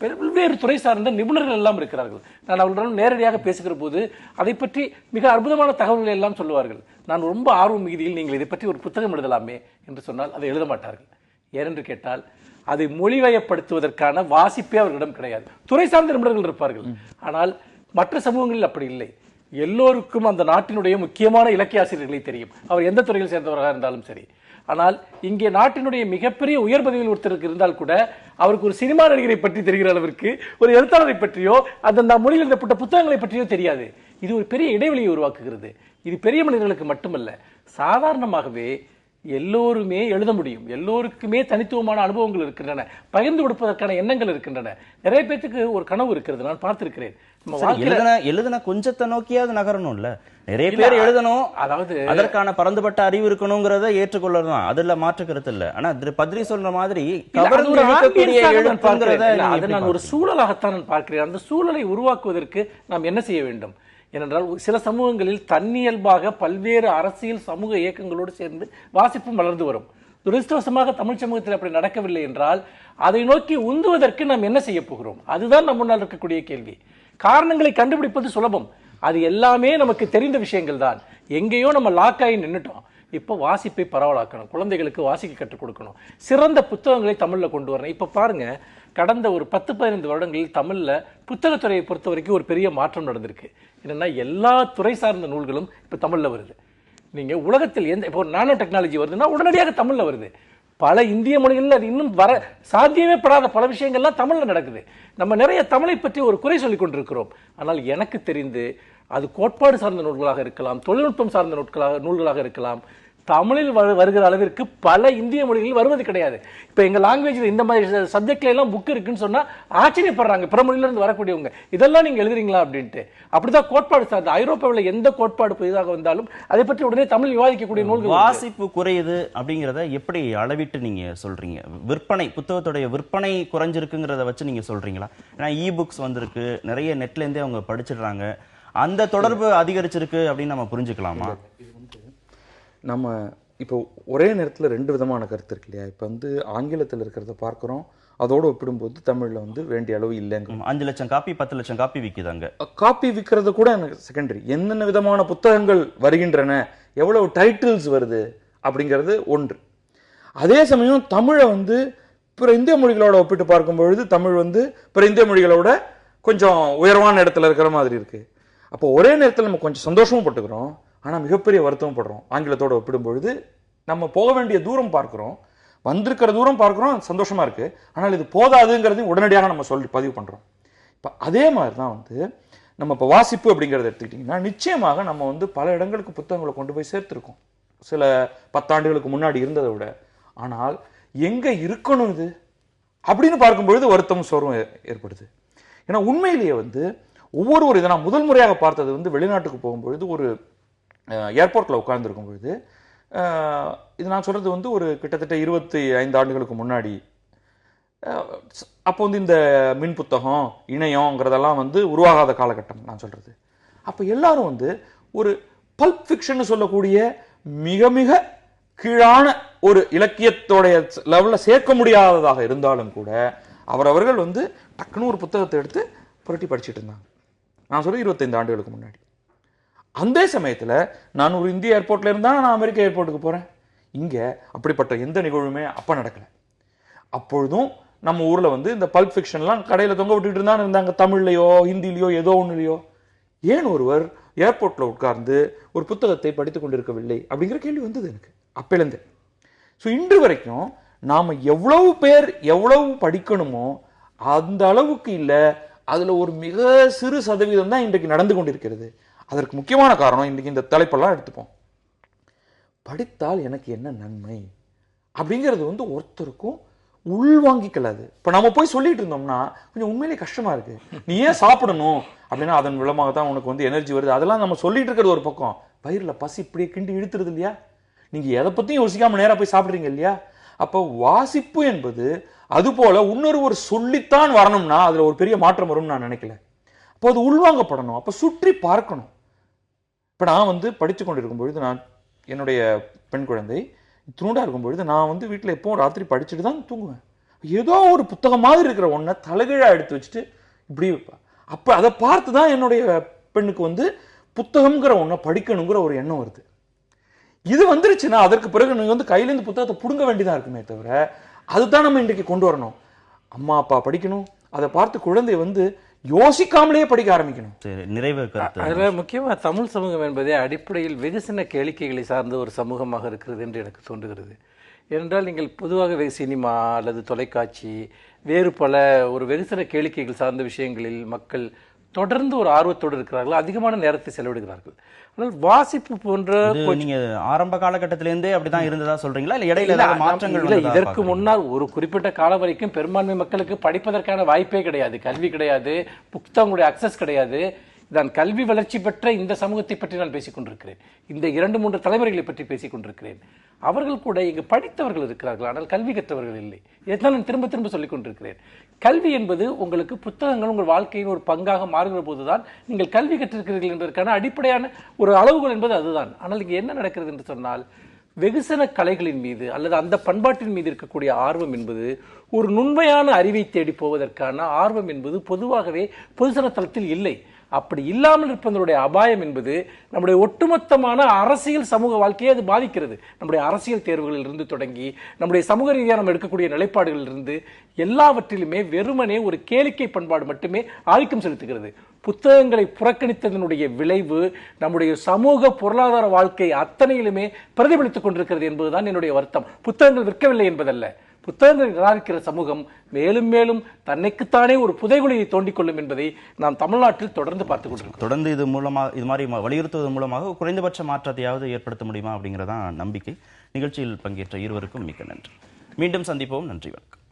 பல்வேறு துறை சார்ந்த நிபுணர்கள் எல்லாம் இருக்கிறார்கள். நான் அவர்களிடம் நேரடியாக பேசுகிற போது அதை பற்றி மிக அற்புதமான தகவல்களை எல்லாம் சொல்லுவார்கள். நான் ரொம்ப ஆர்வம் மிகுதியில் நீங்கள் இதை பற்றி ஒரு புத்தகம் எழுதலாமே என்று சொன்னால் அதை எழுத மாட்டார்கள். ஏனென்று கேட்டால் அதை மொழிவயப்படுத்துவதற்கான வாசிப்பே அவர்களிடம் கிடையாது. துறை சார்ந்த நிபுணர்கள் இருப்பார்கள், ஆனால் மற்ற சமூகங்களில் அப்படி இல்லை. எல்லோருக்கும் அந்த நாட்டினுடைய முக்கியமான இலக்கிய ஆசிரியர்களை தெரியும், அவர் எந்த துறையில் சேர்ந்தவராக இருந்தாலும் சரி. ஆனால் இங்கே நாட்டினுடைய மிகப்பெரிய உயர் பதவியில் ஒருத்தருக்கு இருந்தால் கூட அவருக்கு ஒரு சினிமா நடிகரை பற்றி தெரிகிற அளவிற்கு ஒரு எழுத்தாளரை பற்றியோ அந்த மொழியில் எழுதப்பட்ட புத்தகங்களை பற்றியோ தெரியாது. இது ஒரு பெரிய இடைவெளியை உருவாக்குகிறது. இது பெரிய மனிதர்களுக்கு மட்டுமல்ல, சாதாரணமாகவே எல்லோருமே எழுத முடியும். எல்லோருக்குமே தனித்துவமான அனுபவங்கள் இருக்கின்றன, பகிர்ந்து கொடுப்பதற்கான எண்ணங்கள் இருக்கின்றன. நிறைய பேருக்கு ஒரு கனவு இருக்கிறது, நான் பார்த்திருக்கிறேன். எழுதுன கொஞ்சத்தை நோக்கியாவது நகரணும்ல. நிறைய பேர் எழுதணும், அதாவது அதற்கான பரந்துபட்ட அறிவு இருக்கணுங்கிறத ஏற்றுக்கொள்ளலாம், அதுல மாற்று கருத்து இல்ல. ஆனா பத்ரி சொல்ற மாதிரி நான் ஒரு சூழலாகத்தான் நான் பார்க்கிறேன். அந்த சூழலை உருவாக்குவதற்கு நாம் என்ன செய்ய வேண்டும் ஏனென்றால், சில சமூகங்களில் தன்னியல்பாக பல்வேறு அரசியல் சமூக இயக்கங்களோடு சேர்ந்து வாசிப்பும் வளர்ந்து வரும். துரதிருஷ்டவசமாக தமிழ் சமூகத்தில் அப்படி நடக்கவில்லை என்றால் அதை நோக்கி உந்துவதற்கு நாம் என்ன செய்ய போகிறோம்? அதுதான் நம்ம முன்னால் இருக்கக்கூடிய கேள்வி. காரணங்களை கண்டுபிடிப்பது சுலபம், அது எல்லாமே நமக்கு தெரிந்த விஷயங்கள் தான். எங்கேயோ நம்ம லாக்காகி நின்றுட்டோம். இப்போ வாசிப்பை பரவலாக்கணும், குழந்தைகளுக்கு வாசிக்க கற்றுக் கொடுக்கணும், சிறந்த புத்தகங்களை தமிழில் கொண்டு வரணும். இப்போ பாருங்க, கடந்த ஒரு 10-15 வருடங்களில் தமிழில் புத்தகத்துறையை பொறுத்த வரைக்கும் ஒரு பெரிய மாற்றம் நடந்திருக்கு. என்னன்னா, எல்லா துறை சார்ந்த நூல்களும் இப்போ தமிழில் வருது. நீங்கள் உலகத்தில் இப்போ நானோ டெக்னாலஜி வருதுன்னா உடனடியாக தமிழில் வருது. பல இந்திய மொழிகளில் அது இன்னும் வர சாத்தியமே படாத பல விஷயங்கள்லாம் தமிழில் நடக்குது. நம்ம நிறைய தமிழை பற்றி ஒரு குறை சொல்லிக் கொண்டிருக்கிறோம். ஆனால் எனக்கு தெரிந்து அது கோட்பாடு சார்ந்த நூல்களாக இருக்கலாம், தொழில்நுட்பம் சார்ந்த நூல்களாக இருக்கலாம், தமிழில் வருகிற அளவிற்கு பல இந்திய மொழிகளில் வருவது கிடையாது. இப்போ எங்கள் லாங்குவேஜில் இந்த மாதிரி சப்ஜெக்ட்ல எல்லாம் புக் இருக்குன்னு சொன்னால் ஆச்சரியப்படுறாங்க, பிற மொழியிலிருந்து வரக்கூடியவங்க. இதெல்லாம் நீங்கள் எழுதுறீங்களா அப்படின்ட்டு. அப்படிதான் கோட்பாடு சார்ந்த ஐரோப்பாவில் எந்த கோட்பாடு புதிதாக வந்தாலும் அதை பற்றி உடனே தமிழ் விவாதிக்கக்கூடிய நூல்கள். வாசிப்பு குறையுது அப்படிங்கிறத எப்படி அளவிட்டு நீங்க சொல்றீங்க? விற்பனை, புத்தகத்துடைய விற்பனை குறைஞ்சிருக்குங்கிறத வச்சு நீங்க சொல்றீங்களா? ஏன்னா இ புக்ஸ் வந்திருக்கு, நிறைய நெட்ல இருந்தே அவங்க படிச்சிடுறாங்க, அந்த தொடர்பு அதிகரிச்சிருக்கு அப்படின்னு நம்ம புரிஞ்சுக்கலாமா? நம்ம இப்போ ஒரே நேரத்தில் 2 விதமான கருத்து இருக்கு இல்லையா? இப்போ ஆங்கிலத்தில் இருக்கிறத பார்க்குறோம், அதோடு ஒப்பிடும்போது தமிழில் வேண்டிய அளவு இல்லைங்க. 5 லட்சம் காப்பி 10 லட்சம் காப்பி விற்கிதாங்க. காப்பி விற்கிறது கூட எனக்கு செகண்டரி. என்னென்ன விதமான புத்தகங்கள் வருகின்றன, எவ்வளவு டைட்டில்ஸ் வருது அப்படிங்கிறது ஒன்று. அதே சமயம் தமிழை பிற இந்திய மொழிகளோட ஒப்பிட்டு பார்க்கும் பொழுது தமிழ் பிற இந்திய மொழிகளோட கொஞ்சம் உயர்வான இடத்துல இருக்கிற மாதிரி இருக்கு. அப்போ ஒரே நேரத்தில் நம்ம கொஞ்சம் சந்தோஷமும் பட்டுக்கிறோம், ஆனால் மிகப்பெரிய வருத்தமும் படுறோம். ஆங்கிலத்தோடு ஒப்பிடும்பொழுது நம்ம போக வேண்டிய தூரம் பார்க்குறோம், வந்திருக்கிற தூரம் பார்க்குறோம், சந்தோஷமா இருக்கு. ஆனால் இது போதாதுங்கிறது உடனடியாக நம்ம பதிவு பண்ணுறோம். இப்போ அதே மாதிரி தான் நம்ம இப்போ வாசிப்பு அப்படிங்கிறத எடுத்துக்கிட்டிங்கன்னா, நிச்சயமாக நம்ம பல இடங்களுக்கு புத்தகங்களை கொண்டு போய் சேர்த்துருக்கோம், சில 10 ஆண்டுகளுக்கு முன்னாடி இருந்ததை விட. ஆனால் எங்கே இருக்கணும் இது அப்படின்னு பார்க்கும்பொழுது வருத்தமும் சோர்வும் ஏற்படுது. ஏன்னா உண்மையிலேயே ஒவ்வொரு இதை நான் முதல் முறையாக பார்த்தது வெளிநாட்டுக்கு போகும்பொழுது, ஒரு ஏர்போர்ட்டில் உட்கார்ந்துருக்கும் பொழுது, இது நான் சொல்கிறது ஒரு கிட்டத்தட்ட 25 ஆண்டுகளுக்கு முன்னாடி. அப்போ இந்த மின் புத்தகம், இணையங்கிறதெல்லாம் உருவாகாத காலகட்டம் நான் சொல்கிறது. அப்போ எல்லாரும் ஒரு பல்ப் ஃபிக்ஷன் சொல்லக்கூடிய மிக மிக கீழான ஒரு இலக்கியத்தோடைய லெவலில் சேர்க்க முடியாததாக இருந்தாலும் கூட அவர்கள் டக்குன்னு ஒரு புத்தகத்தை எடுத்து புரட்டி படிச்சுட்டு இருந்தாங்க. நான் சொல்ல 25 ஆண்டுகளுக்கு முன்னாடி. அந்த சமயத்தில் நான் ஒரு இந்திய ஏர்போர்ட்ல இருந்தா நான் அமெரிக்க ஏர்போர்ட்டுக்கு போறேன். இங்கே அப்படிப்பட்ட எந்த நிகழ்வுமே அப்போ நடக்கல. அப்பொழுதும் நம்ம ஊர்ல இந்த பல்ப் ஃபிக்ஷன்லாம் கடையில் தொங்க விட்டுட்டு இருந்தாங்க, தமிழ்லையோ ஹிந்திலையோ ஏதோ ஒன்றுலையோ. ஏன் ஒருவர் ஏர்போர்ட்ல உட்கார்ந்து ஒரு புத்தகத்தை படித்துக் கொண்டிருக்கவில்லை அப்படிங்கிற கேள்வி வந்தது எனக்கு அப்பேலேருந்து. ஸோ இன்று வரைக்கும் நாம எவ்வளவு பேர் எவ்வளவு படிக்கணுமோ அந்த அளவுக்கு இல்லை, அதுல ஒரு மிக சிறு சதவீதம் தான் இன்றைக்கு நடந்து கொண்டிருக்கிறது. அதற்கு முக்கியமான காரணம், இன்றைக்கு இந்த தலைப்பெல்லாம் எடுத்துப்போம், படித்தால் எனக்கு என்ன நன்மை அப்படிங்கிறது ஒருத்தருக்கும் உள்வாங்கிக்கலாது. இப்போ நம்ம போய் சொல்லிட்டு இருந்தோம்னா கொஞ்சம் உண்மையிலேயே கஷ்டமா இருக்கு. நீ ஏன் சாப்பிடணும் அப்படின்னா அதன் விளமாக தான் உனக்கு எனர்ஜி வருது, அதெல்லாம் நம்ம சொல்லிட்டு இருக்கிறது ஒரு பக்கம். வயிறுல பசி இப்படியே கிண்டி இழுத்துருது இல்லையா? நீங்க எதை பத்தியும் யோசிக்காம நேரா போய் சாப்பிடுறீங்க இல்லையா? அப்போ வாசிப்பு என்பது அது போல இன்னொரு சொல்லித்தான் வரணும்னா அதுல ஒரு பெரிய மாற்றம் வரும்னு நான் நினைக்கல. அப்போ அது உள்வாங்கப்படணும், அப்ப சுற்றி பார்க்கணும். இப்ப நான் படித்து கொண்டிருக்கும் பொழுது, நான் என்னுடைய பெண் குழந்தை துணுடா இருக்கும் பொழுது நான் வீட்டில் எப்பவும் ராத்திரி படிச்சுட்டு தான் தூங்குவேன். ஏதோ ஒரு புத்தகம் மாதிரி இருக்கிற ஒன்றை தலைகீழா எடுத்து வச்சுட்டு இப்படி வைப்பா. அப்ப அதை பார்த்து தான் என்னுடைய பெண்ணுக்கு வந்து புத்தகம்ங்கிற ஒன்றை படிக்கணுங்கிற ஒரு எண்ணம் வருது. இது வந்துருச்சுன்னா அதற்கு பிறகு நீங்க வந்து கையிலேருந்து புத்தகத்தை புடுங்க வேண்டியதா இருக்குமே தவிர, அதுதான் நம்ம இன்றைக்கு கொண்டு வரணும். அம்மா அப்பா படிக்கணும், அதை பார்த்து குழந்தை வந்து யோசிக்காமலேயே படிக்க ஆரம்பிக்கணும். சரி, நிறைவு கருத்து. அதில் முக்கியமாக தமிழ் சமூகம் என்பதே அடிப்படையில் வெகுசின கேளிக்கைகளை சார்ந்த ஒரு சமூகமாக இருக்கிறது என்று எனக்கு தோன்றுகிறது. ஏனென்றால் நீங்கள் பொதுவாகவே சினிமா அல்லது தொலைக்காட்சி வேறு பல ஒரு வெகுசின கேளிக்கைகள் சார்ந்த விஷயங்களில் மக்கள் தொடர்ந்து ஒரு ஆர்வத்தோடு இருக்கிறார்கள், அதிகமான நேரத்தை செலவிடுகிறார்கள். ஆனால் வாசிப்பு போன்ற நீங்க ஆரம்ப காலகட்டத்திலேருந்தே அப்படிதான் இருந்ததா சொல்றீங்களா, இல்ல இடையில ஏதாவது மாற்றங்கள் இல்லை, வந்ததா இதற்கு பார்க்கறீங்களா? முன்னால் ஒரு குறிப்பிட்ட காலம் வரைக்கும் பெரும்பான்மை மக்களுக்கு படிப்பதற்கான வாய்ப்பே கிடையாது, கல்வி கிடையாது, புத்தகங்களுடைய அக்சஸ் கிடையாது. நான் கல்வி வளர்ச்சி பெற்ற இந்த சமூகத்தை பற்றி நான் பேசிக் கொண்டிருக்கிறேன். இந்த 2-3 தலைமுறைகளை பற்றி பேசிக் கொண்டிருக்கிறேன். அவர்கள் கூட இங்கு படித்தவர்கள் இருக்கிறார்கள், ஆனால் கல்வி கற்றவர்கள் இல்லை. இதைத்தான் நான் திரும்ப திரும்ப சொல்லிக் கொண்டிருக்கிறேன். கல்வி என்பது உங்களுக்கு புத்தகங்கள் உங்கள் வாழ்க்கையின் ஒரு பங்காக மாறுகிற போதுதான் நீங்கள் கல்வி கற்றிருக்கிறீர்கள் என்பதற்கான அடிப்படையான ஒரு அளவுகோல் என்பது அதுதான். ஆனால் இங்கே என்ன நடக்கிறது என்று சொன்னால், வெகுசன கலைகளின் மீது அல்லது அந்த பண்பாட்டின் மீது இருக்கக்கூடிய ஆர்வம் என்பது ஒரு நுண்மையான அறிவை தேடி போவதற்கான ஆர்வம் என்பது பொதுவாகவே பொதுசன தளத்தில் இல்லை. அப்படி இல்லாமல் இருப்பதனுடைய அபாயம் என்பது நம்முடைய ஒட்டுமொத்தமான அரசியல் சமூக வாழ்க்கையை அது பாதிக்கிறது. நம்முடைய அரசியல் தேர்வுகளில் இருந்து தொடங்கி நம்முடைய சமூக ரீதியாக நம்ம எடுக்கக்கூடிய நிலைப்பாடுகளில் இருந்து எல்லாவற்றிலுமே வெறுமனே ஒரு கேளிக்கை பண்பாடு மட்டுமே ஆதிக்கம் செலுத்துகிறது. புத்தகங்களை புறக்கணித்ததனுடைய விளைவு நம்முடைய சமூக பொருளாதார வாழ்க்கை அத்தனையிலுமே பிரதிபலித்துக் கொண்டிருக்கிறது என்பதுதான் என்னுடைய வருத்தம். புத்தகங்கள் விற்கவில்லை என்பதல்ல, புத்தகங்களை நிராகரிக்கிற சமூகம் மேலும் மேலும் தன்னைக்குத்தானே ஒரு புதைகுழியை தோண்டிக் கொள்ளும் என்பதை நாம் தமிழ்நாட்டில் தொடர்ந்து பார்த்துக் கொண்டிருக்கிறோம். தொடர்ந்து இது மாதிரி வலியுறுத்துவதன் மூலமாக குறைந்தபட்ச மாற்றத்தையாவது ஏற்படுத்த முடியுமா அப்படிங்கிறதான் நம்பிக்கை. நிகழ்ச்சியில் பங்கேற்ற இருவருக்கும் மிக்க நன்றி. மீண்டும் சந்திப்போம். நன்றி, வணக்கம்.